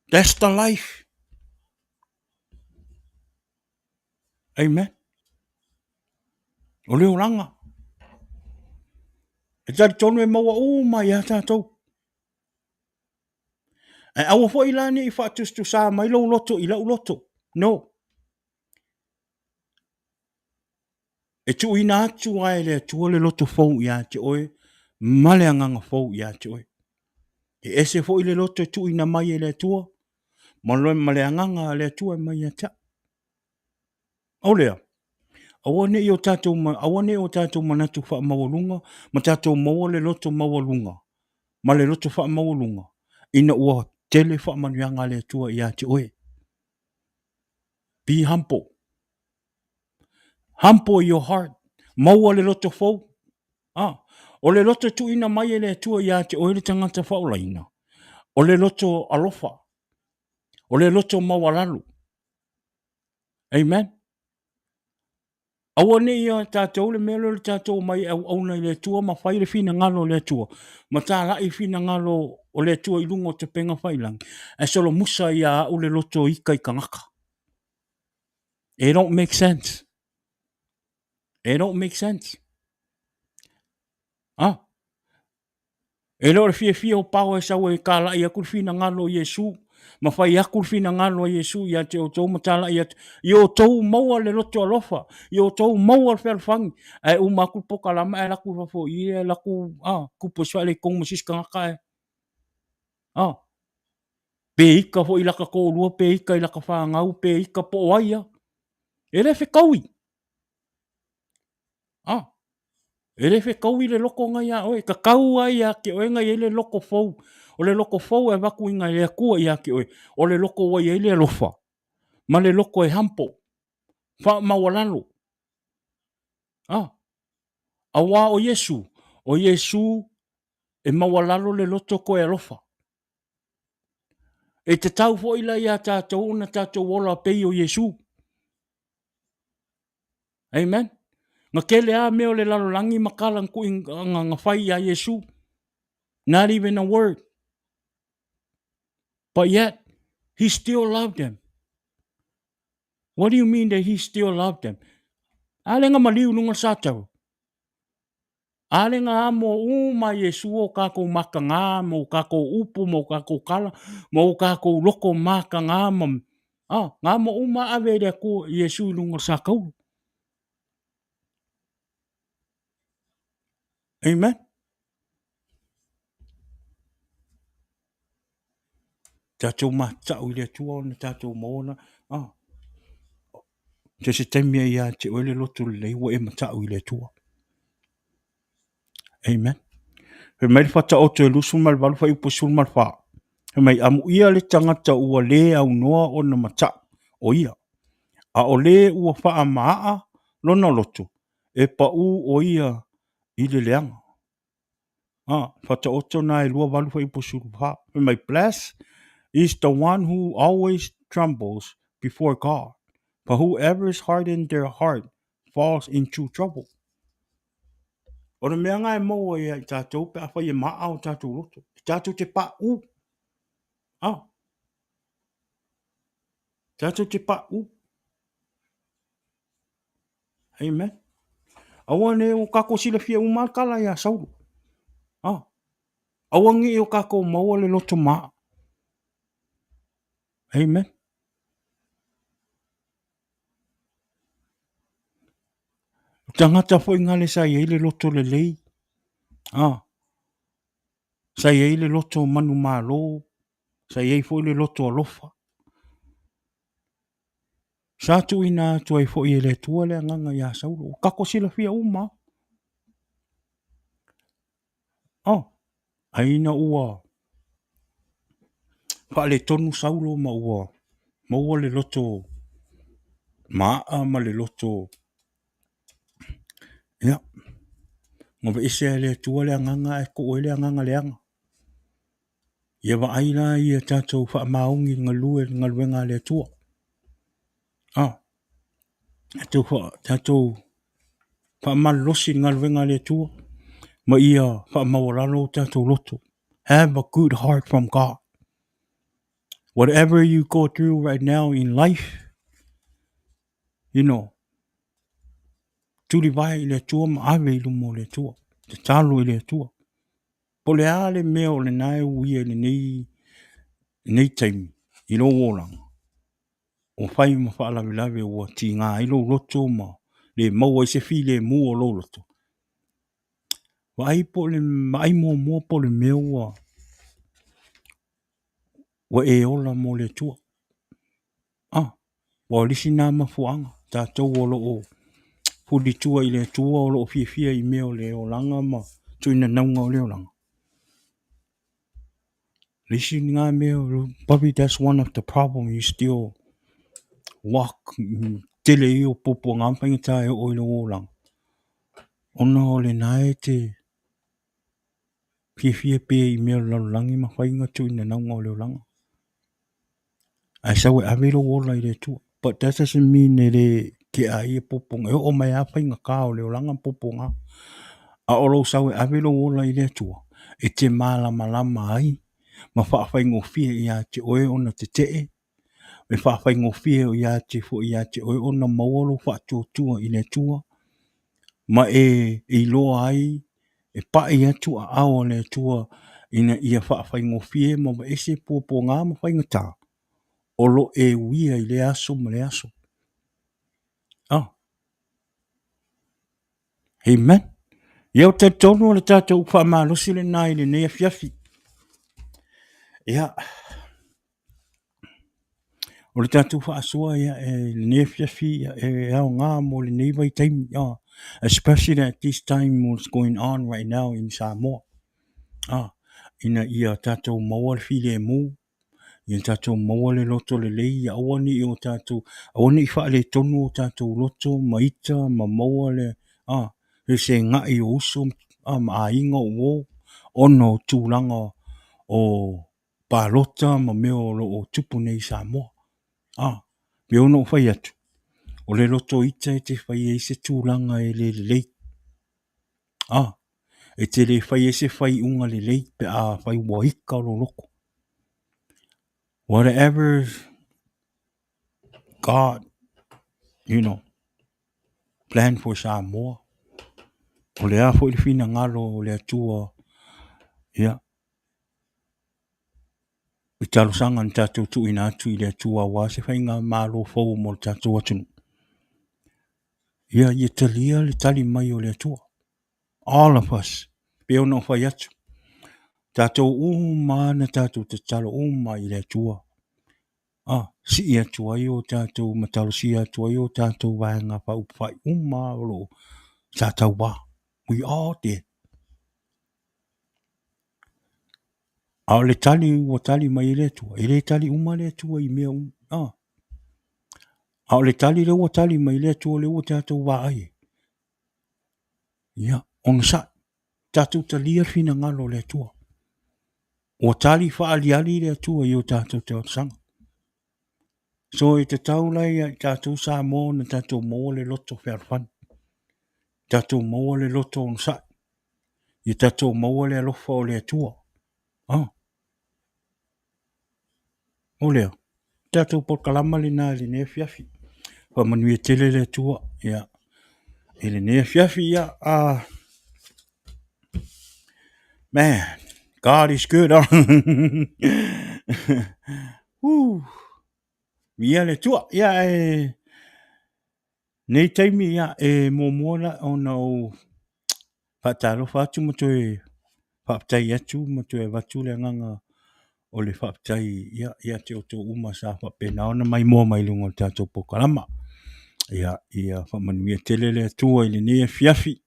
That's the life. Amen. O leo ranga. E tari tonu e maua o mai a tātou. E awa fo ilani i whātustu sā mai lau loto i lau loto. No. E tu ina atu ai le tua le loto fau i a te oe. Male anganga fau i a te oe. E ese fo i le loto e tu ina mai e le tua. Maloe male anganga le tua e mai a ta. O lea. Awane i o tātou manatu wha mawalunga. Ma tātou maua le loto mawalunga. Ma le loto wha mawalunga. Ina ua tele wha manuanga le tua i a te oe. Be humble. Humble your heart. Maua le loto fau. O le loto tu ina mai e le tua i a te oe le tangata whaulaina. O le loto alofa. O le loto mawalalu. Amen. Awane ia tātou le melo le tātou mai au nei le tua ma whai le fina ngalo le tua. Ma tā lai fina ngalo o le tua i lungo te penga whailang. E solo musa ia o le loto ika i kangaka. It don't make sense. It don't make sense. E lor fia o pao e sau e ka lai a kurfina ngalo Yesu. Ma whai a kurfina ngalo Yesu ia te o tau matala ia. I o tau maua le loto alofa. I o tau maua le whelfangi. E u maku poka lama e laku whafo. I e laku kupo swale kong masiska ngaka e. Pe ika fo i laka ko lua. Pe ika i laka whangau. Pe ika po waia. E le whekaui. E le whekaui le loko ngai a oe. Ka kau ai a ke oe ngai e le loko fau. O le loko fau e waku inga e kua i a ke oe. O le loko wai e le alofa. Ma le loko e hampo. Wha mawalalo. A wā o Yesu. O Yesu e mawalalo le loto ko e alofa. E te tau fo ila i a tātou na tātou wola pei o Yesu. Amen. Nga kele a meo le lalolangi makalang ku nga whai a Yesu. Not even a word. But yet, he still loved them. What do you mean that he still loved them? Ale nga maliu nunga sātau. Ale nga mo uma Yesu o kako maka ngā, mo kako upu, mo kako kala, mo kako loko maka ngā mam. Ngā mo uma ave rea ko Yesu nunga sākau. Amen. Tātou mātau i rea tua na tātou maona. Te se temia ia te oele loto le wa e matau i rea tua. Amen. He mai whata o te lusu mal walu whai upo sul mal wha. He mai amu ia le tangata ua le au noa o na mata o ia. A o le ua wha maa lona loto. E pa u o ia i le leanga. Whata o tona e lua walu whai upo sul wha. He mai bless is the one who always trembles before God. But whoever is hardened their heart falls into trouble. O na mea ngai maua ia i tātou pe a whai e maa o tātou loto. I tātou te pa u. Tātou te pa u. Amen. Awane o kako sila fia umal kala ia sauru. Awangi o kako maua le loto maa. Amen. Tangata fo ingale sa iei le loto le lei. Sa iei le loto manu malo. Sa iei fo le loto alofa. Sa tu ina tu ai fo i le tua le nganga ia sauru. Kako sila fia uma. Aina ua. Pa le tonu saulo ma ua. Maua le loto maa ma le loto. Ia. Ngove ese le tua le nganga e ko le nganga le anga. Ia wa aina ia tātou wha maungi ngalue ngaluenga le tua. Tātou wha malosi ngaluenga le tua. Ma ia wha mawalalo tātou loto. Have a good heart from God. Whatever you go through right now in life, you know, tuli vai le tua ma ave i lumo le tua. Te talo i le tua. Po le ale meo le nae uia le nei taimi. I lo wolanga. O fai ma wha lawe lawe ua ti ngā i lo loto ma. Le maua i se fi le mua lo loto. Wa ai po le mai mua po le meo ua. Wa e ola mo le tua. Wa lisi nā mafuanga. Tātou o lo o. Puli tua i le tua o lo o fia i meo le o langa ma. Tuina naunga o le o langa. Lisi ngā meo. Probably that's one of the problem. You still walk. Tele i o popo ngā mpangi tae o i le o langa. Ona o le nae te. Fia pe i meo le langi ma whainga tuina naunga o le o langa. Ai sawe avero wola i le tua. But that doesn't mean ele ke a ia poponga. O mai a whainga ka o leo langa poponga. A olo sawe avero wola i le tua. E te malama ai. Ma whaawhaingo fia i a te oe ona te tee. Me whaawhaingo fia i a te fo i a te oe ona mawalo whaatua i le tua. Ma e loa ai. E pa i atu a ao le tua. Ina ia whaawhaingo fia ma ese poponga ma whainga tā. Olo e uia i le aso ma le aso. Amen. Iau te tonu o le tātou wha mālosi le nai le nea fiafi. Ia. O le tātou wha asua ia le nea fiafi e au ngā mo le nei vai taimi. Especially at this time what's going on right now in Samoa. Ina ia tātou maua le file mu. Ia tātou maua le loto le lei. Ia awani i o tātou. Awani i wha le tonu o tātou loto. Maita, ma maua le. He se ngai o uso. Ma a inga o. Ono tūlanga o pālota ma meo lo o tupu nei Samoa. Me ono whai atu. O le loto ita e te whai e se tūlanga e le lei. E te le whai e se whai unga le lei pe a whai waika lo loko. Whatever God, plan for Samoa. O le a fo i whina ngalo o le atua. Ia. I talo sanga ni tātou tu ina atu i le atua wa se whai ngā mālo fau mo le tātou atunu. Ia i talia le tali mai o le atua. All of us. Peo no whai atu. Tātou uma na tātou te talo uma i le atua. Si i atua i o tātou matalo si atua i o tātou vāenga pa upwhai uma o lo. Tātou wā. We all did. A le tali ua tali mai le atua. I le tali uma le atua i mea uma. A le tali le ua tali mai le atua le ua tātou wā ai. Ia, on sa. Tātou talia fina ngalo le atua. O tali wha ali le atua i o tātou te otanga. So e te taulai i tātou sa mō na tātou mō le loto whērwhan. Tātou mō le loto on sa. I tātou mō le alofa o le atua. O leo. Tātou por kalama le nā le nea fiafi. Wa manui e tele le atua. Ia. E le nea fiafi ia. Man. God is good. Woo. Ia le tua. Ia nei taimi ia mōmōla o nau whatalo whatu mo toe whaptai atu mo toe watu le nganga o le whaptai ia te o tō uma sa whapena ona mai mua mai lungo tātou pokalama. Ia whamanuia tele le atua i le nea fiafi.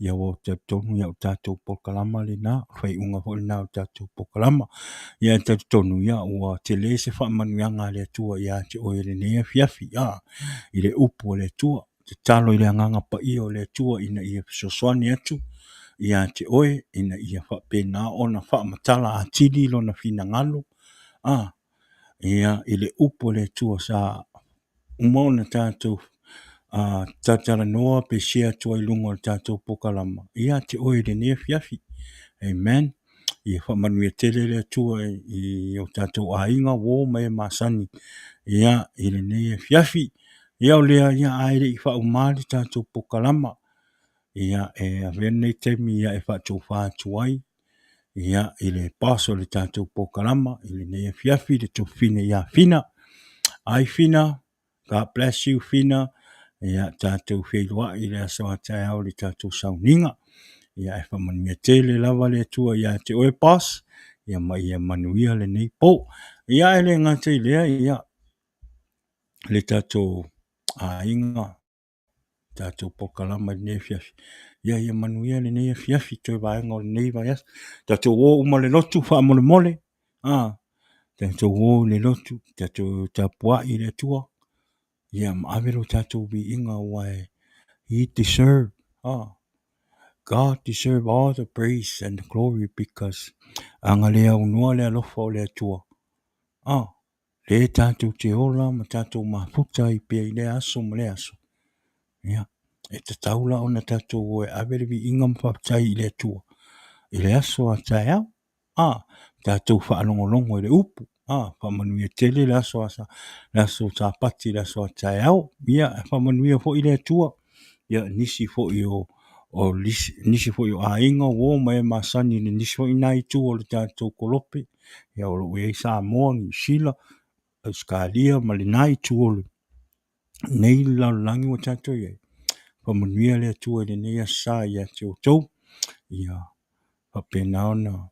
Ia o te tonu ia o tātou pokalama le nā. Whai unga hoi nā o tātou pokalama. Ia te tonu ia o te le se whamanuianga le atua ia te o le nea fiafi. I le upu le atua. Te talo i le anganga pa ia o le atua ina ia soswani atu. Ia te oe ina ia whapena ona whamatala a tili lo na whina ngalo. Ia i le upu le atua sa umona tātou tatara noa pe shea tua i lungo le tātou pokalama. Ia te oe le nea fiafi. Amen. I whamanuia tele le tua I o tātou a inga wō mai masani. Ia, I le nei e fiafi. Ia o lea ia aere I wha umari tātou pokalama. Ia e a vene temi ia e wha tō whātuai. Ia I le paso le tātou pokalama. I le nei e fiafi le tō fine ia fina. Ai fina. God bless you fina. Ia tātou wheilua I le aso a tai au le tātou sauninga. Ia e whamanuia tele lava le tua ia te oe pas. Ia mai ia manuia le nei po. Ia e le ngate lea ia le tātou a inga tātou pokalama le nei fiafi. Ia manuia le nei fiafi toi vaenga o le nei vaias. Tātou o uma le lotu wha mole mole. Tātou o le lotu. Tātou tapua I le tua. Ia maavero tātou vi inga wae. He deserve. God deserve all the praise and the glory because anga lea unua lea lofa o lea tua. Le tātou te ola ma tātou mafuta I pia I le aso ma le aso. Ia. E te taula o na tātou o e avere vi inga mwhaptai I le tua. I le aso a tai au. Tātou whaalongolongo I le upu. Whamanuia tele le aso asa. Le aso tāpati le aso a tai au. Ia. Whamanuia fo I le tua. Ia nisi fo I nisi fo I a inga wo mai masani le nisi fo I nai tu o le tātou kolope. Ia o lo e sa moa Ni sila. Skalia ma le nai tu o le. Nei lau langi o tātou ia. Whamanuia le tua le nei a sa ia te o tau. Ia. Whapena ona.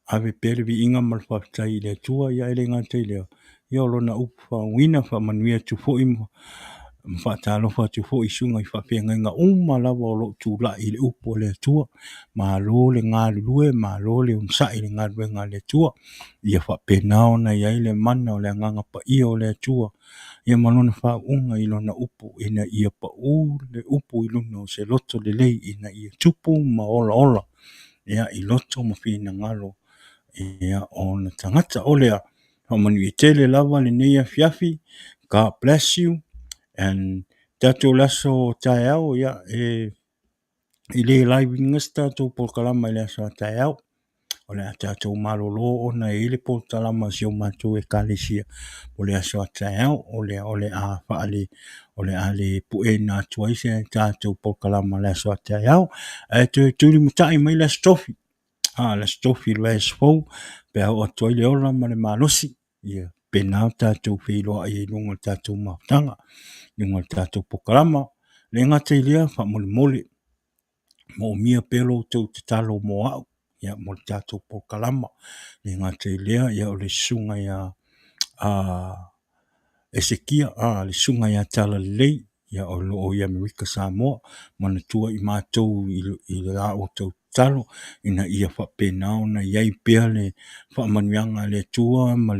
Ave pere vi inga malwhaptai le tua ia ele ngātai leo. Ia o lona upu whawina whamanuia tu fo I Mwhatalofa tu fo I sunga I whawhenga inga lava o lo tu la I le upo le tua. Ma lo le ngā lue, ma lo le unsa I le ngā lue ngā le tua. Ia whapena ona ia I le mana o le nganga pa ia o le tua. Ia malona whaunga I lona upo ina ia pa le upo I luna o se loto le lei ina ia tupu ma ola ola. Ia I loto ma whina ngalo. Ia o na tangata o lea. Whamanu I tele lava le neia fiafi. God bless you. And tātou laso tai au ia I le live ngasta tātou polkalama I le aso tai au. O le tātou malolo o na le polkalama si o mātou e kālesia. O le aso tai au o le a whaale o le ale pue nā tuaise tātou polkalama le aso tai au. E te tūri mutai mai le stofi. Le stofi le esfou. Pea o toi le ola ma le malosi. Ia. Penau tātou whiloa I lunga tātou mautanga. Lunga tātou pokalama. Le ngata ilia wha mole mole. Mo mia pelo tau te talo mo au. Ia mo tātou pokalama. Le ngata ilia ia o le sunga ia Esekia. Le sunga ia tala lei. Ia o lo o ia Amerika Samoa. Mana tua I mātou I le a o tau talo. Ina ia wha penao na iai pia le wha manuanga le tua ma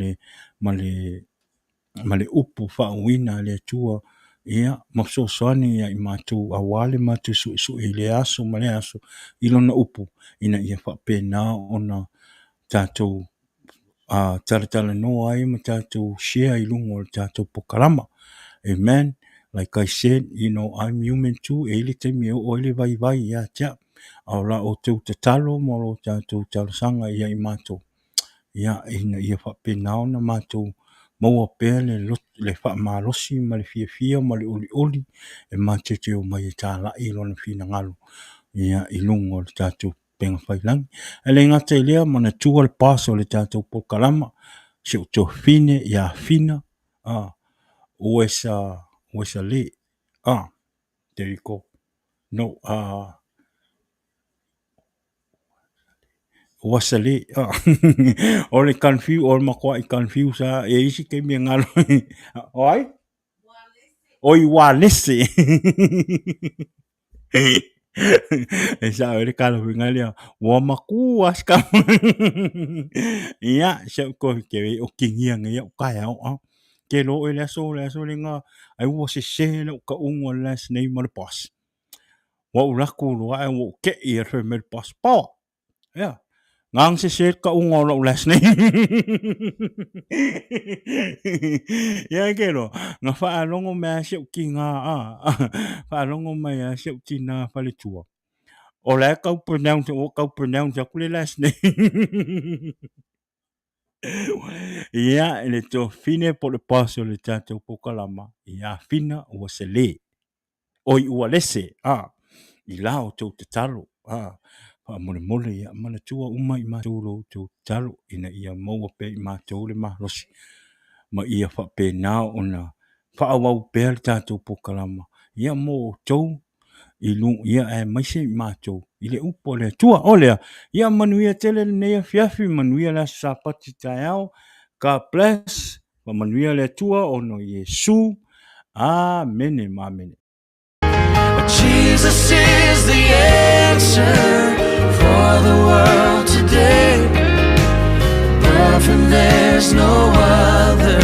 le upu wha uina le tua. Ia, mafso soani ia I mātou awale mātou su I le aso ma le aso ilona upu ina ia whapena o na tātou taratala no ai ma tātou share I lungo o tātou pokalama. Amen. Like I said, I'm human too. Ele te me o ele vai ia tia. Au la o tau te talo mo lo tātou talasanga ia I mātou. Ia, ina ia whapena o na mātou maua pēr le wha mālosi ma le fia ma le oli e mātete o mai e tā lai lona whina ngalo. Ia I lungo le tātou penga whailangi. E le ngata I lea mana tua le paso le tātou pokalama. Se o tō whine ia whina. Oesa le. There you go. No, wasale o le confuse o le makua I confuse e isi ke mi ngalo oi oi walese e sa o le kala ngali wa maku aska ia se ko ke o kingia ngai o kai o ke lo le so le nga ai wo se le ka un last name of the boss wa uraku lo ai wo ke I me boss pa ya ngang se ka ungo lo last name ya ke lo nga fa longo me se ki nga fa longo me se tina fa le tua O le kau pronounce o kau pronounce aku le last name. Ia ele to fine po le paso le tatou pokalama. Ia fina ua se le. Oi ua lese. I lao tau te talo. Pa mole mole ia mana tua uma i mātou tau talo. Ina ia maua pe i mātou le mahlosi. Ma ia fa pe nao ona. Fa awau pe le tatou pokalama. Ia mo tau. I lu ia e maise i mātou. I le upo le tua olea. Ia manuia tele le nea fiafi. Manuia la sapati tai au. God bless. Pa manuia le tua ono Yesu. Amen. Amen. Jesus is the answer for the world today. Above him there's no other.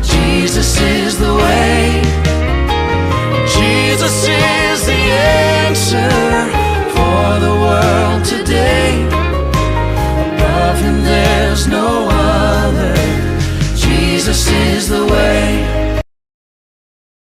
Jesus is the way.